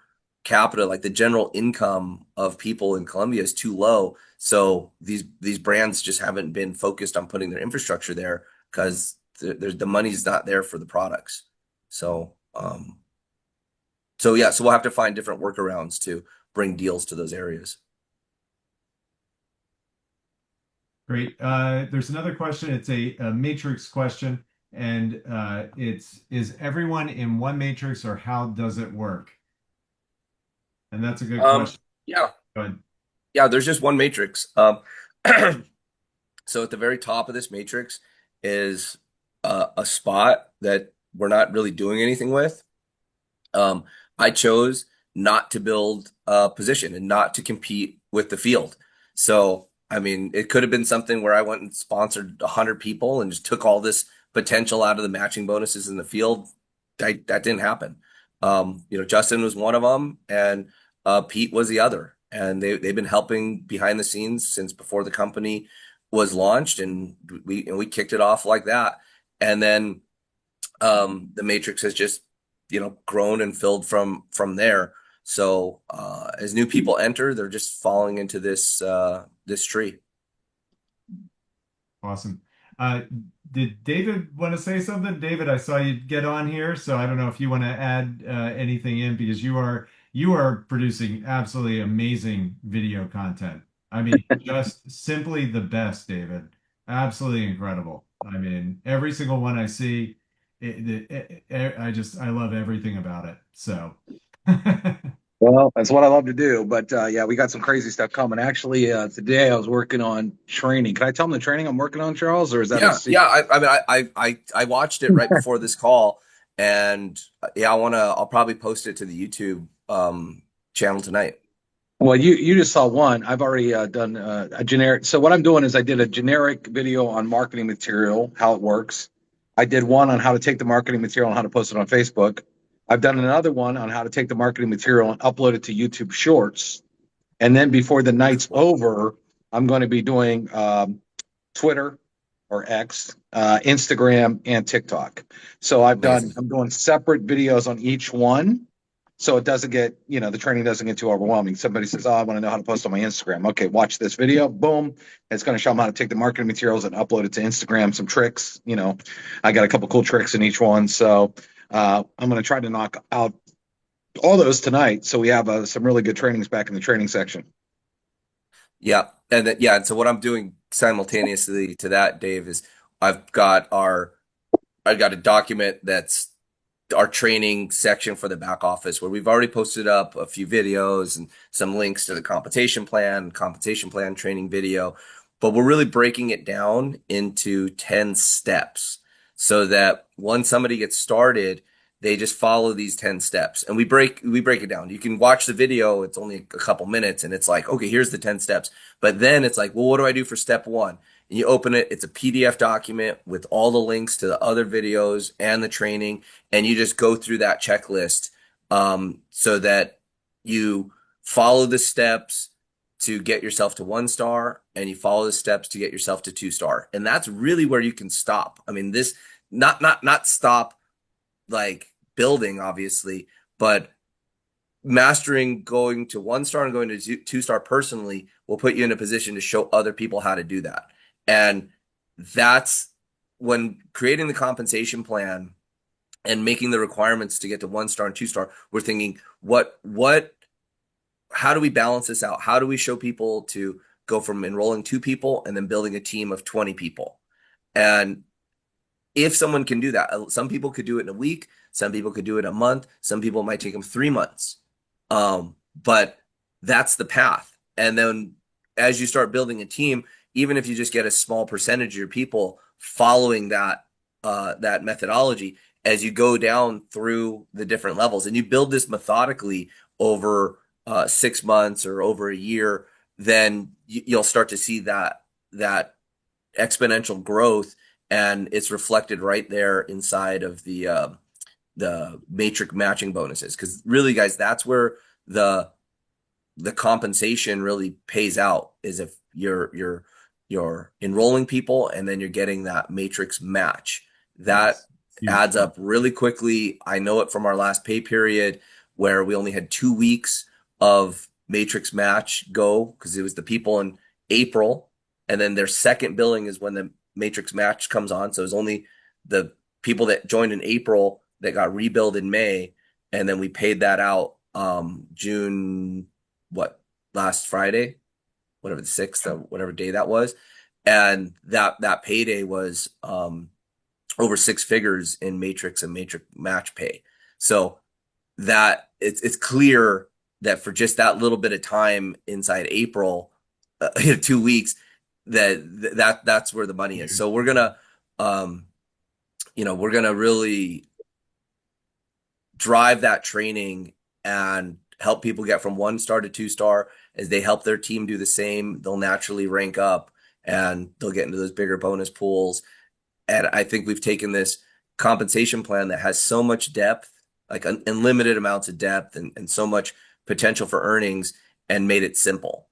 capita, like the general income of people in Colombia is too low. So these brands just haven't been focused on putting their infrastructure there because the money's not there for the products. So yeah, so we'll have to find different workarounds to bring deals to those areas.
Great. There's another question. It's a matrix question, and is everyone in one matrix, or how does it work? And that's a good question.
Yeah,
Go ahead.
yeah. There's just one matrix. So at the very top of this matrix is a spot that we're not really doing anything with. I chose not to build a position and not to compete with the field. So, I mean, it could have been something where I went and sponsored 100 people and just took all this potential out of the matching bonuses in the field. That didn't happen. Justin was one of them, and Pete was the other. And they've been helping behind the scenes since before the company was launched, and we kicked it off like that. And then the matrix has just grown and filled from there. So as new people enter, they're just falling into this tree.
Awesome. Did David want to say something? David, I saw you get on here, so I don't know if you want to add anything in, because you are producing absolutely amazing video content. I mean, just simply the best, David. Absolutely incredible. I mean, every single one I see, I love everything about it. So,
Well, that's what I love to do. But yeah, we got some crazy stuff coming. Actually, today I was working on training. Can I tell them the training I'm working on, Charles, or is that a
Yeah,
secret?
yeah. I mean, I watched it right before this call, and yeah, I'll probably post it to the YouTube channel tonight.
Well, you just saw one. I've already done a generic. So what I'm doing is I did a generic video on marketing material, how it works. I did one on how to take the marketing material and how to post it on Facebook. I've done another one on how to take the marketing material and upload it to YouTube Shorts. And then before the night's over, I'm going to be doing Twitter or X, Instagram, and TikTok. So I'm
Amazing.
doing separate videos on each one. So it doesn't get, the training doesn't get too overwhelming. Somebody says, oh, I want to know how to post on my Instagram. Okay, watch this video. Boom. It's going to show them how to take the marketing materials and upload it to Instagram. Some tricks, I got a couple cool tricks in each one. So I'm going to try to knock out all those tonight. So we have some really good trainings back in the training section.
Yeah. And then, yeah. And so what I'm doing simultaneously to that, Dave, is I've got I've got a document that's our training section for the back office where we've already posted up a few videos and some links to the compensation plan training video, but we're really breaking it down into 10 steps so that once somebody gets started, they just follow these 10 steps and we break it down. You can watch the video. It's only a couple minutes and it's like, okay, here's the 10 steps. But then it's like, well, what do I do for step one? And you open it, it's a PDF document with all the links to the other videos and the training, and you just go through that checklist so that you follow the steps to get yourself to 1 star and you follow the steps to get yourself to 2 star. And that's really where you can stop. I mean, this not stop like building, obviously, but mastering going to 1 star and going to 2 star personally will put you in a position to show other people how to do that. And that's when creating the compensation plan and making the requirements to get to 1 star and 2 star, we're thinking, how do we balance this out? How do we show people to go from enrolling 2 people and then building a team of 20 people? And if someone can do that, some people could do it in a week, some people could do it a month, some people might take them 3 months. But that's the path. And then as you start building a team, even if you just get a small percentage of your people following that methodology, as you go down through the different levels and you build this methodically over 6 months or over a year, then you'll start to see that exponential growth, and it's reflected right there inside of the matrix matching bonuses. Because really, guys, that's where the compensation really pays out, is if you're enrolling people and then you're getting that matrix match. That adds up really quickly. I know it from our last pay period where we only had 2 weeks of matrix match go because it was the people in April, and then their second billing is when the matrix match comes on. So it was only the people that joined in April that got rebilled in May, and then we paid that out June, last Friday, whatever the 6th of whatever day that was. And that payday was over 6 figures in matrix and matrix match pay. So that it's clear that for just that little bit of time inside April, 2 weeks, that's where the money is. So we're gonna really drive that training and help people get from 1 star to 2 star. As they help their team do the same, they'll naturally rank up and they'll get into those bigger bonus pools. And I think we've taken this compensation plan that has so much depth, like unlimited amounts of depth and so much potential for earnings, and made it simple.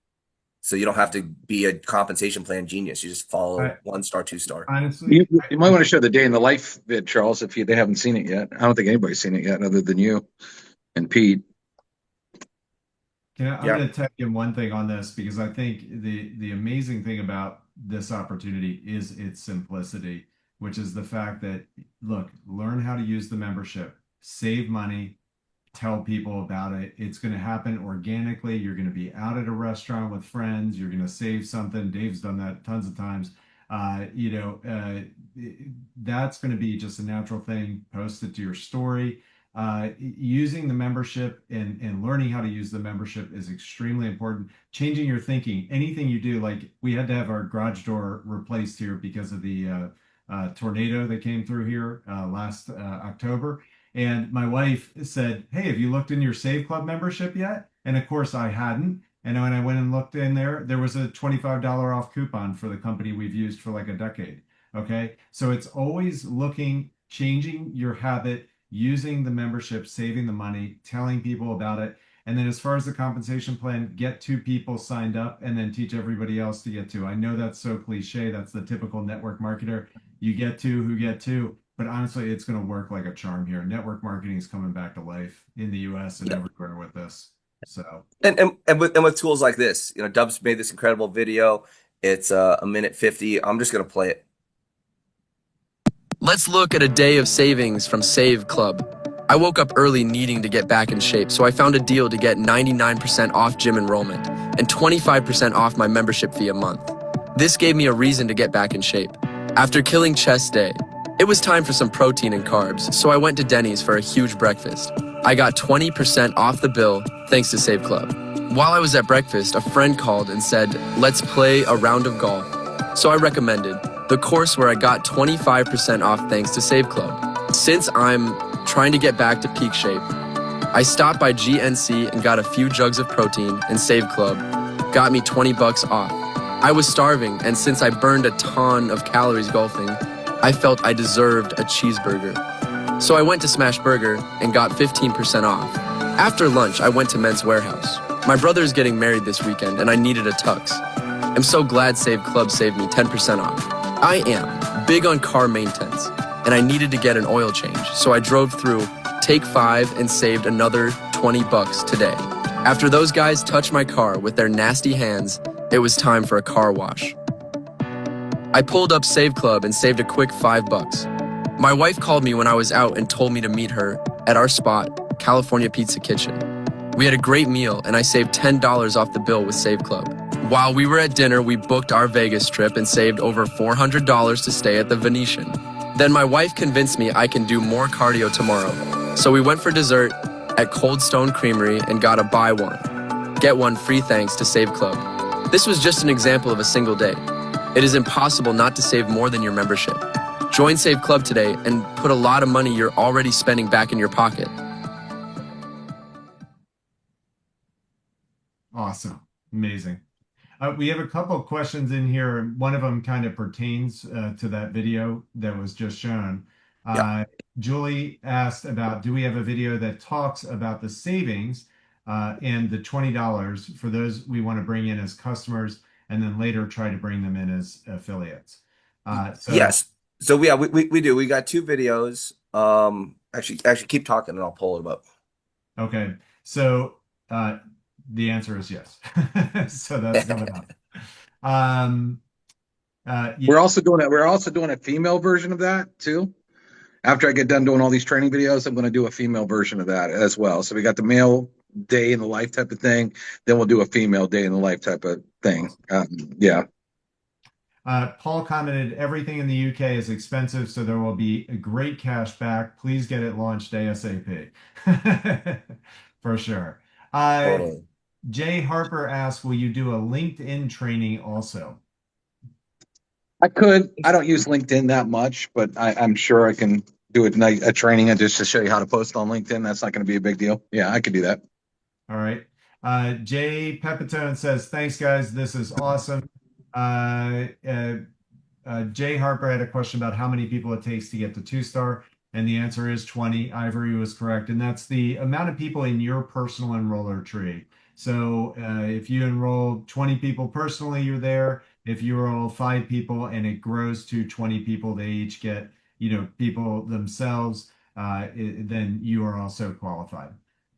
So you don't have to be a compensation plan genius. You just follow 1 star, 2 star.
Honestly,
you might want to show the day in the life vid, Charles, if they haven't seen it yet. I don't think anybody's seen it yet other than you and Pete.
I'm going to tell you one thing on this, because I think the amazing thing about this opportunity is its simplicity, which is the fact that, look, learn how to use the membership, save money, tell people about it. It's going to happen organically. You're going to be out at a restaurant with friends. You're going to save something. Dave's done that tons of times. That's going to be just a natural thing. Post it to your story. Using the membership and learning how to use the membership is extremely important. Changing your thinking. Anything you do, like we had to have our garage door replaced here because of the tornado that came through here last October. And my wife said, "Hey, have you looked in your SaveClub membership yet?" And of course I hadn't. And when I went and looked in there was a $25 off coupon for the company we've used for like a decade. Okay. So it's always looking, changing your habit, using the membership, saving the money, telling people about it. And then as far as the compensation plan, get 2 people signed up and then teach everybody else to get 2. I know that's so cliche. That's the typical network marketer. You get 2 who get 2. But honestly, it's going to work like a charm here. Network marketing is coming back to life in the US and everywhere with this. So
and with tools like this, Dubs made this incredible video. It's a minute 50. I'm just going to play it.
Let's look at a day of savings from SaveClub. I woke up early needing to get back in shape, so I found a deal to get 99% off gym enrollment. and 25% off my membership fee a month. This gave me a reason to get back in shape. After killing chest day, it was time for some protein and carbs, so I went to Denny's for a huge breakfast. I got 20% off the bill thanks to SaveClub. While I was at breakfast, a friend called and said, let's play a round of golf. So I recommended the course where I got 25% off thanks to SaveClub. Since I'm trying to get back to peak shape, I stopped by GNC and got a few jugs of protein, and SaveClub got me 20 bucks off. I was starving, and since I burned a ton of calories golfing, I felt I deserved a cheeseburger. So I went to Smash Burger and got 15% off. After lunch, I went to Men's Warehouse. My brother's getting married this weekend, and I needed a tux. I'm so glad SaveClub saved me 10% off. I am big on car maintenance, and I needed to get an oil change, so I drove through Take 5 and saved another 20 bucks today. After those guys touched my car with their nasty hands, it was time for a car wash. I pulled up SaveClub and saved a quick 5 bucks. My wife called me when I was out and told me to meet her at our spot, California Pizza Kitchen. We had a great meal, and I saved $10 off the bill with SaveClub. While we were at dinner, we booked our Vegas trip and saved over $400 to stay at the Venetian. Then my wife convinced me I can do more cardio tomorrow. So we went for dessert at Cold Stone Creamery and got a buy one, get one free thanks to SaveClub. This was just an example of a single day. It is impossible not to save more than your membership. Join SaveClub today and put a lot of money you're already spending back in your pocket.
Awesome. Amazing. We have a couple of questions in here. One of them kind of pertains to that video that was just shown. Julie asked about, do we have a video that talks about the savings and the $20 for those we want to bring in as customers and then later try to bring them in as affiliates?
Yes. So yeah, we do. We got 2 videos. Actually keep talking and I'll pull it up.
Okay. So the answer is yes. So that's coming up.
We're also doing a female version of that too. After I get done doing all these training videos, I'm going to do a female version of that as well. So we got the male day in the life type of thing. Then we'll do a female day in the life type of thing.
Paul commented, everything in the UK is expensive, so there will be a great cash back. Please get it launched ASAP. For sure.
Totally.
Jay Harper asked, will you do a LinkedIn training also?
I could. I don't use LinkedIn that much, but I'm sure I can do a training and just to show you how to post on LinkedIn. That's not going to be a big deal. Yeah, I could do that.
All right. Jay Pepitone says, thanks, guys. This is awesome. Jay Harper had a question about how many people it takes to get to 2-star, and the answer is 20. Ivory was correct, and that's the amount of people in your personal enroller tree. So if you enroll 20 people personally, you're there. If you enroll 5 people and it grows to 20 people, they each get, people themselves, then you are also qualified.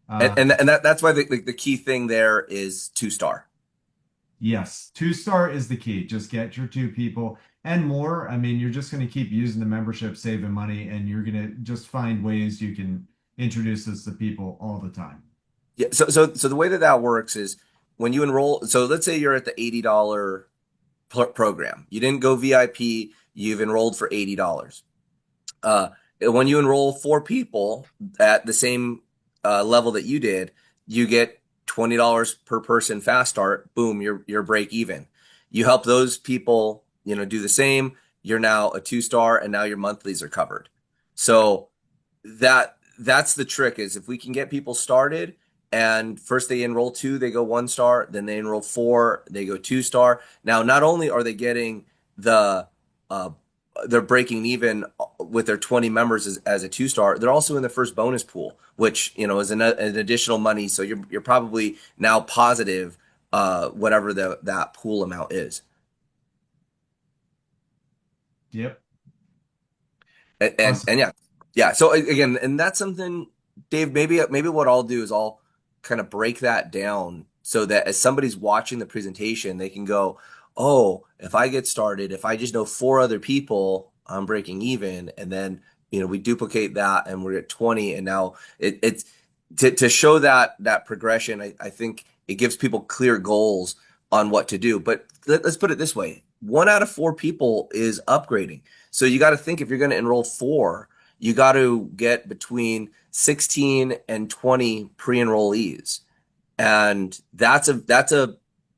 And that's why the key thing there is 2-star.
Yes, 2-star is the key. Just get your 2 people and more. I mean, you're just going to keep using the membership, saving money, and you're going to just find ways you can introduce this to people all the time.
Yeah. So the way that works is when you enroll. So let's say you're at the $80 program. You didn't go VIP. You've enrolled for $80. When you enroll 4 people at the same level that you did, you get $20 per person fast start. Boom, you're break even. You help those people, do the same. You're now a 2-star, and now your monthlies are covered. So that's the trick, is if we can get people started and first they enroll 2, they go 1-star, then they enroll 4, they go 2-star. Now, not only are they getting they're breaking even with their 20 members as a 2-star, they're also in the first bonus pool, which, is an additional money. So you're probably now positive, whatever that pool amount is.
Yep.
And
Awesome.
yeah. So again, and that's something, Dave, maybe what I'll do is I'll kind of break that down so that as somebody's watching the presentation, they can go, oh, if I get started, if I just know 4 other people, I'm breaking even. And then, we duplicate that and we're at 20. And now it's to show that progression. I think It gives people clear goals on what to do. But let's put it this way. 1 out of 4 people is upgrading. So you got to think, if you're going to enroll 4, you got to get between 16 and 20 pre-enrollees. And that's a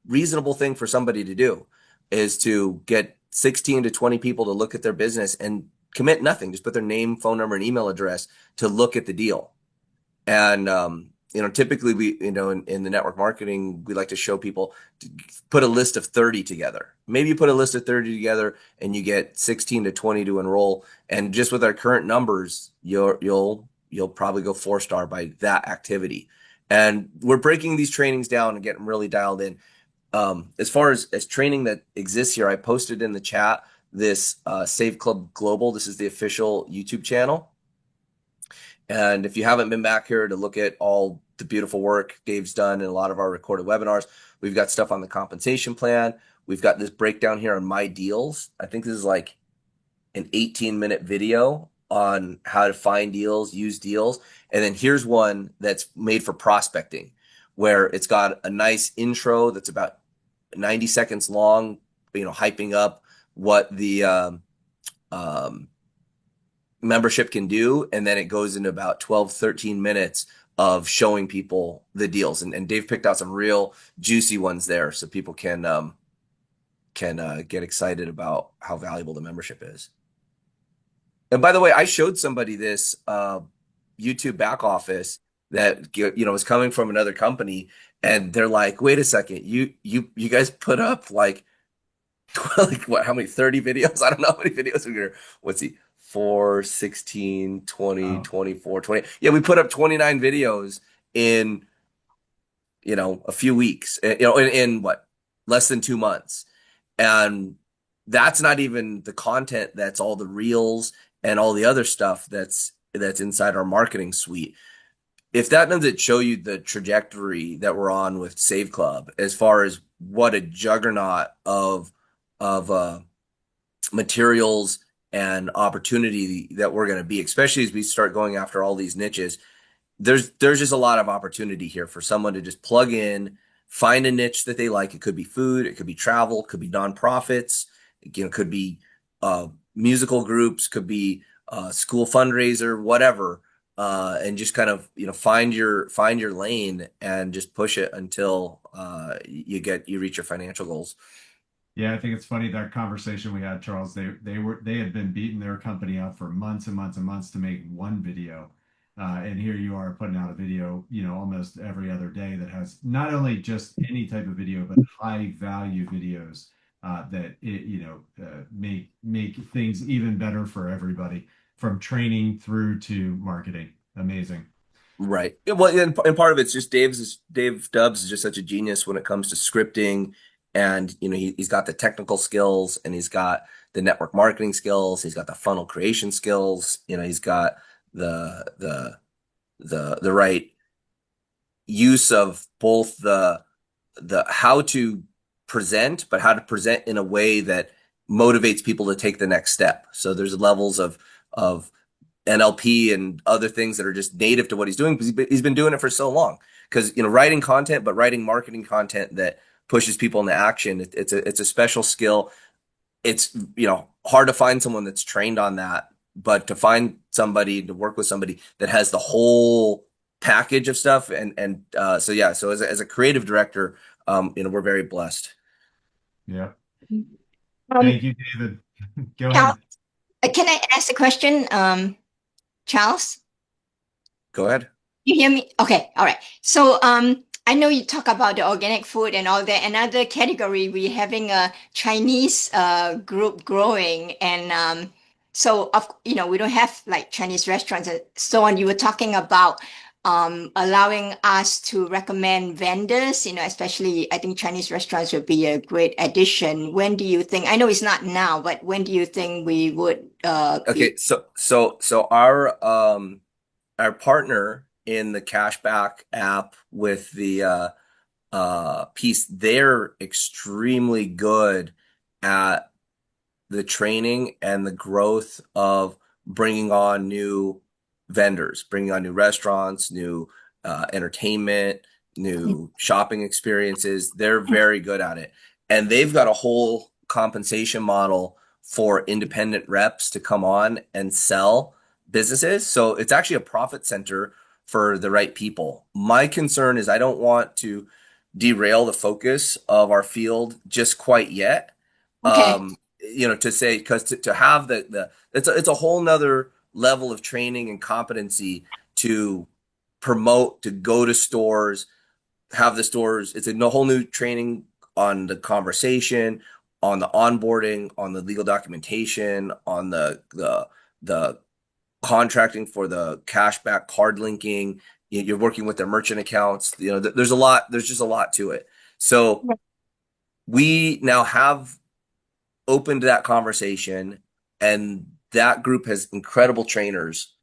reasonable thing for somebody to do, is to get 16 to 20 people to look at their business and commit nothing. Just put their name, phone number, and email address to look at the deal. And typically in the network marketing, we like to show people to put a list of 30 together. Maybe you put a list of 30 together and you get 16 to 20 to enroll. And just with our current numbers, you'll probably go 4-star by that activity. And we're breaking these trainings down and getting really dialed in. As far as training that exists here, I posted in the chat this SaveClub Global. This is the official YouTube channel. And if you haven't been back here to look at all the beautiful work Dave's done in a lot of our recorded webinars, we've got stuff on the compensation plan. We've got this breakdown here on my deals. I think this is like an 18-minute video on how to find deals, use deals. And then here's one that's made for prospecting, where it's got a nice intro that's about 90 seconds long, hyping up what the membership can do. And then it goes into about 12, 13 minutes of showing people the deals. And Dave picked out some real juicy ones there, so people can get excited about how valuable the membership is. And by the way, I showed somebody this YouTube back office that was coming from another company, and they're like, "Wait a second, you guys put up like what? How many? 30 videos? I don't know how many videos we're gonna. What's he? 4, 16, 20, 24, 20. Yeah, we put up 29 videos in a few weeks. In what, less than 2 months, and that's not even the content. That's all the reels and all the other stuff that's inside our marketing suite. If that doesn't show you the trajectory that we're on with SaveClub, as far as what a juggernaut of materials and opportunity that we're going to be, especially as we start going after all these niches, there's just a lot of opportunity here for someone to just plug in, find a niche that they like. It could be food, it could be travel, it could be nonprofits, it could be musical groups, could be school fundraiser, whatever, and just kind of find your lane and just push it until you reach your financial goals.
Yeah, I think it's funny, that conversation we had, Charles. They had been beating their company up for months and months and months to make one video, and here you are putting out a video, almost every other day, that has not only just any type of video, but high value videos that make things even better for everybody, from training through to marketing. Amazing.
Right. Well, and part of it's just Dave Dubs is just such a genius when it comes to scripting. And he's got the technical skills, and he's got the network marketing skills. He's got the funnel creation skills. He's got the right use of both the how to present, but how to present in a way that motivates people to take the next step. So there's levels of NLP and other things that are just native to what he's doing, because he's been doing it for so long. Because writing content, but writing marketing content that pushes people into action, it's a special skill. It's hard to find someone that's trained on that, but to find somebody, to work with somebody that has the whole package of stuff, so as a creative director, we're very blessed.
Yeah. Thank you, David. Go ahead.
Can I ask a question, Charles?
Go ahead.
You hear me? Okay. All right. So I know you talk about the organic food and all that. Another category, we're having a Chinese group growing, and so we don't have like Chinese restaurants and so on. You were talking about allowing us to recommend vendors, especially I think Chinese restaurants would be a great addition. When do you think? I know it's not now, but when do you think we would?
Okay, so our partner in the cashback app with the piece, they're extremely good at the training and the growth of bringing on new vendors, bringing on new restaurants, new entertainment, new shopping experiences. They're very good at it. And they've got a whole compensation model for independent reps to come on and sell businesses. So it's actually a profit center for the right people. My concern is I don't want to derail the focus of our field just quite yet.
Okay.
To say, because to have it's a whole nother level of training and competency to promote, to go to stores, have the stores. It's a whole new training on the conversation, on the onboarding, on the legal documentation, on the contracting for the cashback card linking. You're working with their merchant accounts. There's a lot. There's just a lot to it. So we now have opened that conversation, and that group has incredible trainers.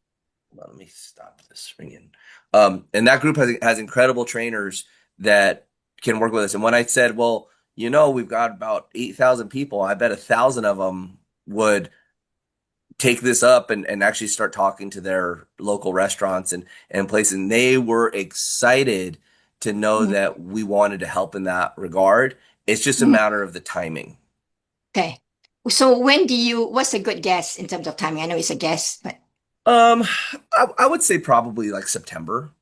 Let me stop this ringing. And that group has incredible trainers that can work with us. And when I said, well, we've got about 8,000 people, I bet 1,000 of them would take this up and actually start talking to their local restaurants and places. And they were excited to know that we wanted to help in that regard. It's just a matter of the timing.
Okay. So what's a good guess in terms of timing? I know it's a guess, but
I would say probably like September.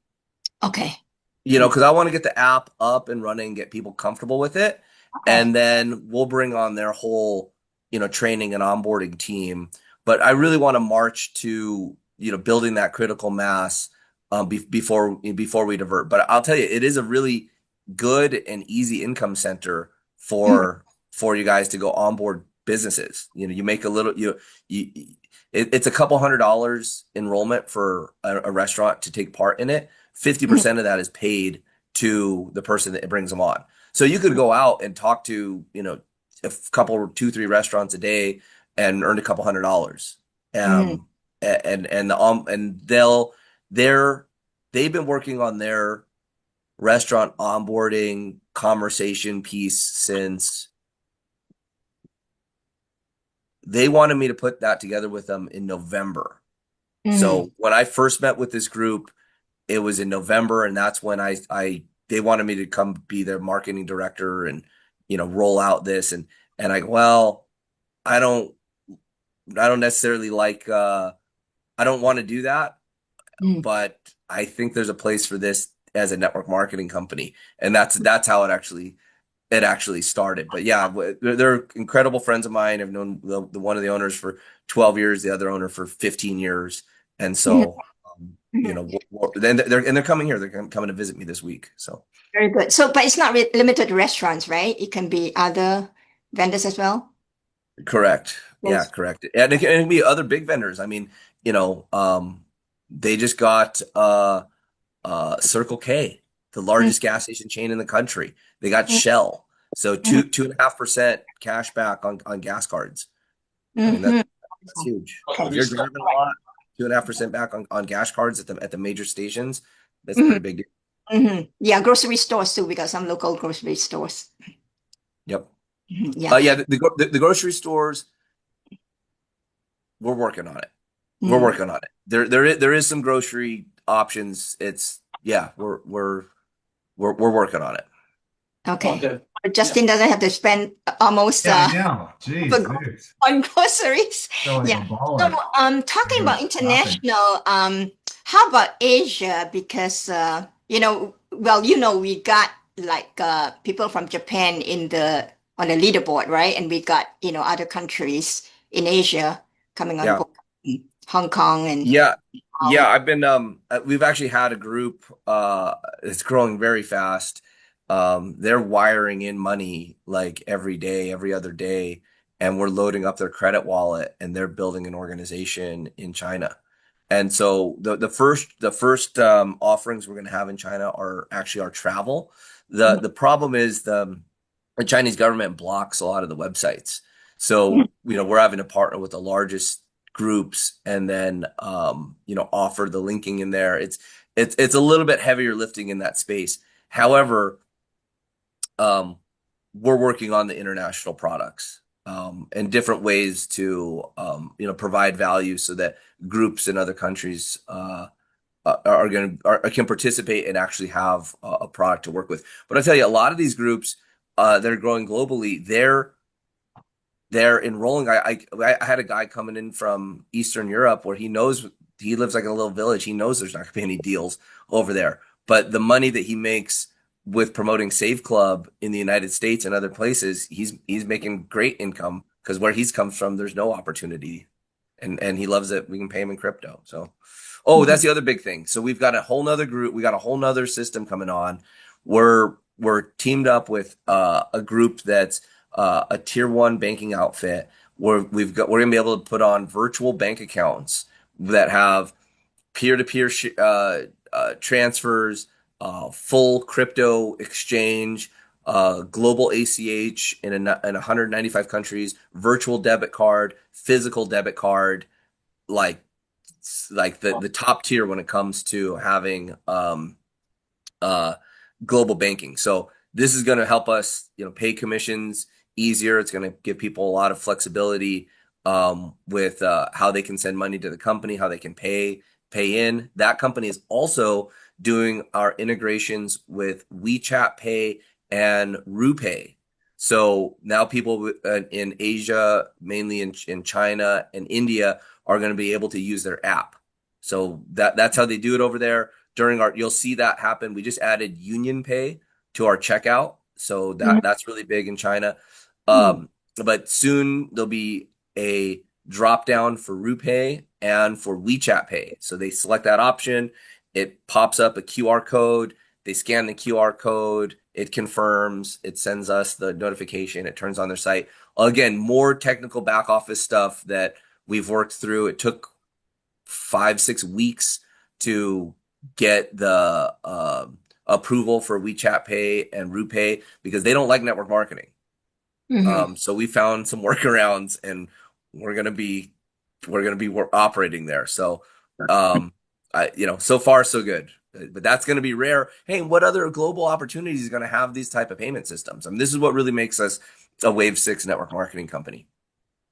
okay.
Because I want to get the app up and running, get people comfortable with it.
Okay.
And then we'll bring on their whole, training and onboarding team. But I really want to march to, building that critical mass before we divert. But I'll tell you, it is a really good and easy income center for you guys to go onboard businesses. You make a little, it's a couple $100 enrollment for a restaurant to take part in it. 50% of that is paid to the person that brings them on. So you could go out and talk to, a couple, 2-3 restaurants a day and earn a couple $100. They've been working on their restaurant onboarding conversation piece since they wanted me to put that together with them in November. So when I first met with this group, it was in November, and that's when they wanted me to come be their marketing director and roll out this and I go, well, I don't necessarily like I don't want to do that, but I think there's a place for this as a network marketing company, and that's how it actually started. But yeah, they're incredible friends of mine. I've known the one of the owners for 12 years, the other owner for 15 years, and so. They're coming here. They're coming to visit me this week. So
very good. So, but it's not limited to restaurants, right? It can be other vendors as well.
Correct.
Yes.
Yeah, correct. And it can be other big vendors. I mean, they just got Circle K, the largest gas station chain in the country. They got Shell, so 2.5% cash back on gas cards. I mean, that's huge. If you're driving a lot, 2.5% back on gas cards at the major stations. That's pretty big deal.
Yeah, grocery stores too. We got some local grocery stores.
Yep.
Yeah.
The grocery stores. We're working on it. We're working on it. There is some grocery options. We're working on it.
Okay. Justin doesn't have to spend almost
I know. Jeez,
on groceries. Yeah. So talking about international, how about Asia? Because we got like people from Japan on the leaderboard, right? And we got other countries in Asia coming on board, Hong Kong and
I've been we've actually had a group it's growing very fast. They're wiring in money like every day, every other day, and we're loading up their credit wallet, and they're building an organization in China. And so the first offerings we're going to have in China are actually our travel. The problem is the Chinese government blocks a lot of the websites. So we're having to partner with the largest groups and then offer the linking in there. It's a little bit heavier lifting in that space. However, we're working on the international products and different ways to provide value so that groups in other countries can participate and actually have a product to work with. But I tell you, a lot of these groups that are growing globally, they're enrolling. I had a guy coming in from Eastern Europe where he knows he lives like in a little village. He knows there's not going to be any deals over there, but the money that he makes with promoting SaveClub in the United States and other places, he's making great income because where he's comes from, there's no opportunity, and he loves it. We can pay him in crypto. So, oh, that's the other big thing. So we've got a whole nother group. We got a whole nother system coming on. We're teamed up with a group that's a tier one banking outfit where we're gonna be able to put on virtual bank accounts that have peer-to-peer transfers, full crypto exchange, global ACH in 195 countries, virtual debit card, physical debit card, like the top tier when it comes to having global banking. So this is going to help us, pay commissions easier. It's going to give people a lot of flexibility with how they can send money to the company, how they can pay in. That company is also doing our integrations with WeChat Pay and RuPay. So now people in Asia, mainly in China and India, are going to be able to use their app. So that's how they do it over there. You'll see that happen. We just added Union Pay to our checkout. So that's really big in China. But soon there'll be a drop down for RuPay and for WeChat Pay. So they select that option. It pops up a QR code. They scan the QR code. It confirms. It sends us the notification. It turns on their site. Again, more technical back office stuff that we've worked through. It took 5-6 weeks to get the approval for WeChat Pay and RuPay because they don't like network marketing. So we found some workarounds, and we're gonna be operating there. So, so far so good. But that's going to be rare. Hey, what other global opportunities is going to have these type of payment systems? I mean, this is what really makes us a Wave 6 network marketing company.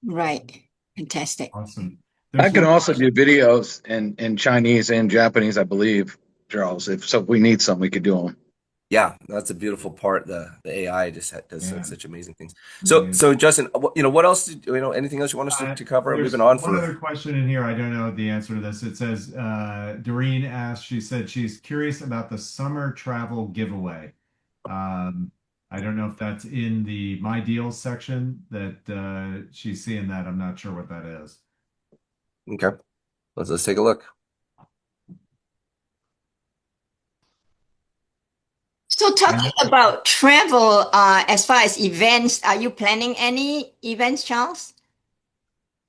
Right. Fantastic.
Awesome.
I can also do videos in Chinese and Japanese, I believe, Charles. If we need some, we could do them.
Yeah, that's a beautiful part. The AI just does such amazing things. So Justin, what else? Anything else you want us to cover? We've been on for
one other question in here. I don't know the answer to this. It says Doreen asked. She said she's curious about the summer travel giveaway. I don't know if that's in the My Deals section that she's seeing that. I'm not sure what that is.
Okay, let's take a look.
So talking about travel, as far as events, are you planning any events, Charles?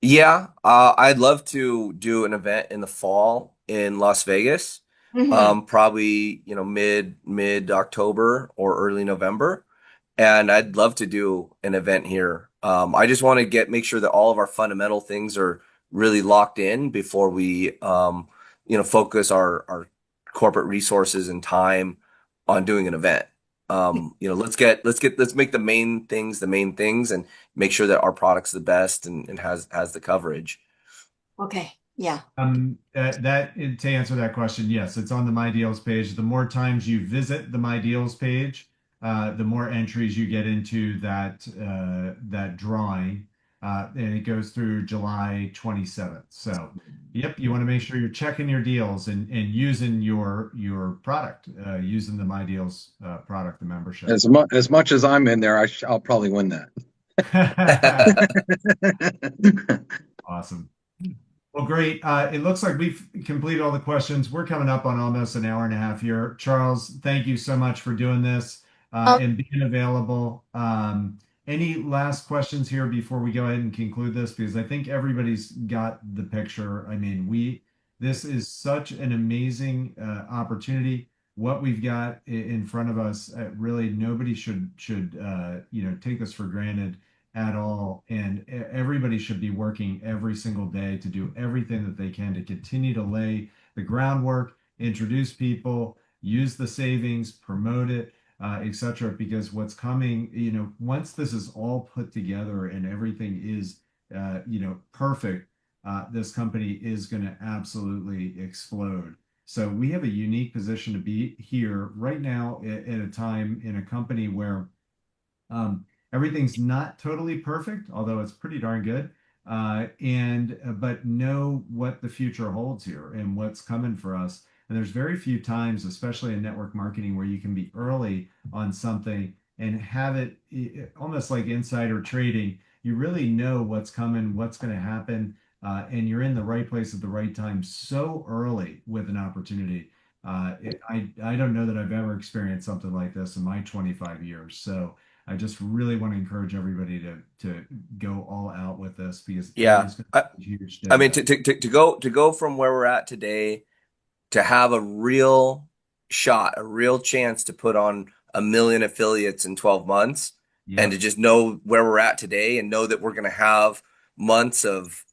Yeah, I'd love to do an event in the fall in Las Vegas. Probably, mid October or early November. And I'd love to do an event here. I just want to make sure that all of our fundamental things are really locked in before we, focus our corporate resources and time on doing an event. Let's make the main things and make sure that our product's the best and has the coverage.
Okay. Yeah.
To answer that question, yes, it's on the My Deals page. The more times you visit the My Deals page, the more entries you get into that drawing, and it goes through July 27th. So, yep, you want to make sure you're checking your deals and using your product, using the My Deals product, the membership.
As much as I'm in there, I'll probably win that.
Awesome. Well, great. It looks like we've completed all the questions. We're coming up on almost an hour and a half here. Charles, thank you so much for doing this and being available. Any last questions here before we go ahead and conclude this? Because I think everybody's got the picture. I mean, this is such an amazing opportunity. What we've got in front of us, really, nobody should take this for granted at all. And everybody should be working every single day to do everything that they can to continue to lay the groundwork, introduce people, use the savings, promote it, etc. Because what's coming, once this is all put together and everything is, perfect, this company is going to absolutely explode. So we have a unique position to be here right now at a time in a company where everything's not totally perfect, although it's pretty darn good. And but know what the future holds here and what's coming for us. And there's very few times, especially in network marketing, where you can be early on something and have it almost like insider trading. You really know what's coming, what's going to happen, and you're in the right place at the right time so early with an opportunity. I don't know that I've ever experienced something like this in my 25 years. So I just really want to encourage everybody to go all out with this because it
Yeah.
is going
I,
to be a huge
I mean,
dividend.
to go from where we're at today to have a real shot, a real chance to put on 1 million affiliates in 12 months, and to
Yep.
just know where we're at today and know that we're going to have months of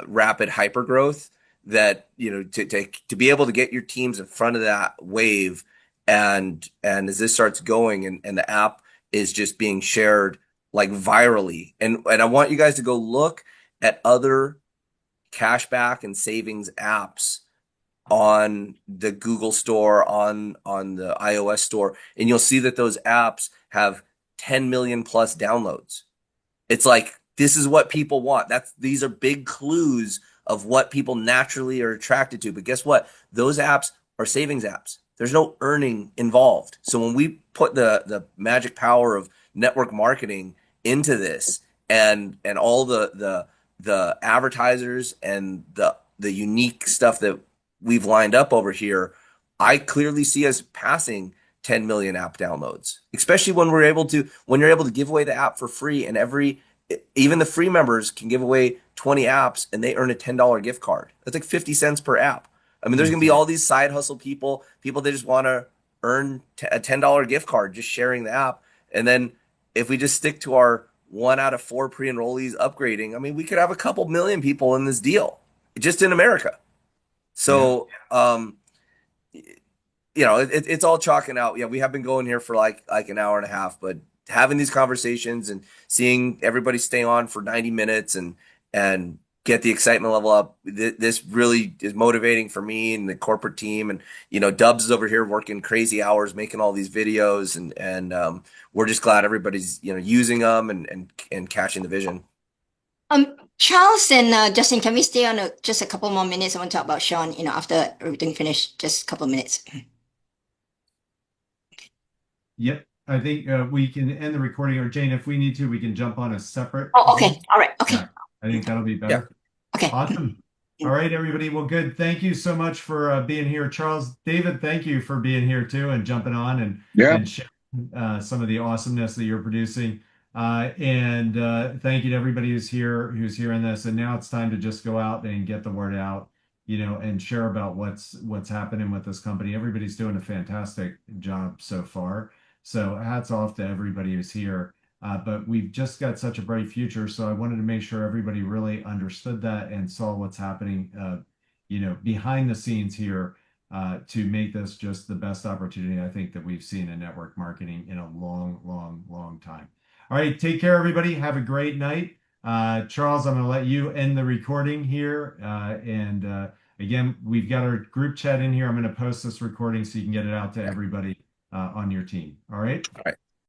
rapid hyper growth, that, to be able to get your teams in front of that wave, and as this starts going, and the app is just being shared like virally, and I want you guys to go look at other cashback and savings apps on the Google store, on the iOS store, and you'll see that those apps have 10 million plus downloads. It's like, this is what people want. These are big clues of what people naturally are attracted to. But guess what? Those apps are savings apps. There's no earning involved. So when we put the magic power of network marketing into this, and all the advertisers and the unique stuff that we've lined up over here, I clearly see us passing 10 million app downloads, especially when you're able to give away the app for free, and even the free members can give away 20 apps and they earn a $10 gift card. That's like 50 cents per app. I mean, there's going to be all these side hustle people that just want to earn a $10 gift card just sharing the app. And then if we just stick to our 1 out of 4 pre-enrollees upgrading, I mean, we could have a couple million people in this deal just in America.
Yeah.
So, it's all chalking out. Yeah, we have been going here for like an hour and a half, but having these conversations and seeing everybody stay on for 90 minutes and get the excitement level up, this really is motivating for me and the corporate team. And Dubs is over here working crazy hours making all these videos, and we're just glad everybody's using them and catching the vision.
Charles and Justin, can we stay on just a couple more minutes? I want to talk about Sean, after everything finished, just a couple of minutes.
Yep. I think we can end the recording, or Jane, if we need to, we can jump on a separate
Oh, okay.
Zoom.
All right. Okay.
Yeah, I think that'll be
Yeah.
better.
Okay.
Awesome. All right, everybody. Well, good. Thank you so much for being here. Charles, David, thank you for being here too and jumping on and sharing some of the awesomeness that you're producing. And thank you to everybody who's hearing this. And now it's time to just go out and get the word out, and share about what's happening with this company. Everybody's doing a fantastic job so far. So hats off to everybody who's here. But we've just got such a bright future. So I wanted to make sure everybody really understood that and saw what's happening, behind the scenes here, to make this just the best opportunity I think that we've seen in network marketing in a long, long, long time. All right, take care, everybody. Have a great night. Charles, I'm going to let you end the recording here. And again, we've got our group chat in here. I'm going to post this recording so you can get it out to everybody on your team. All right.
All right.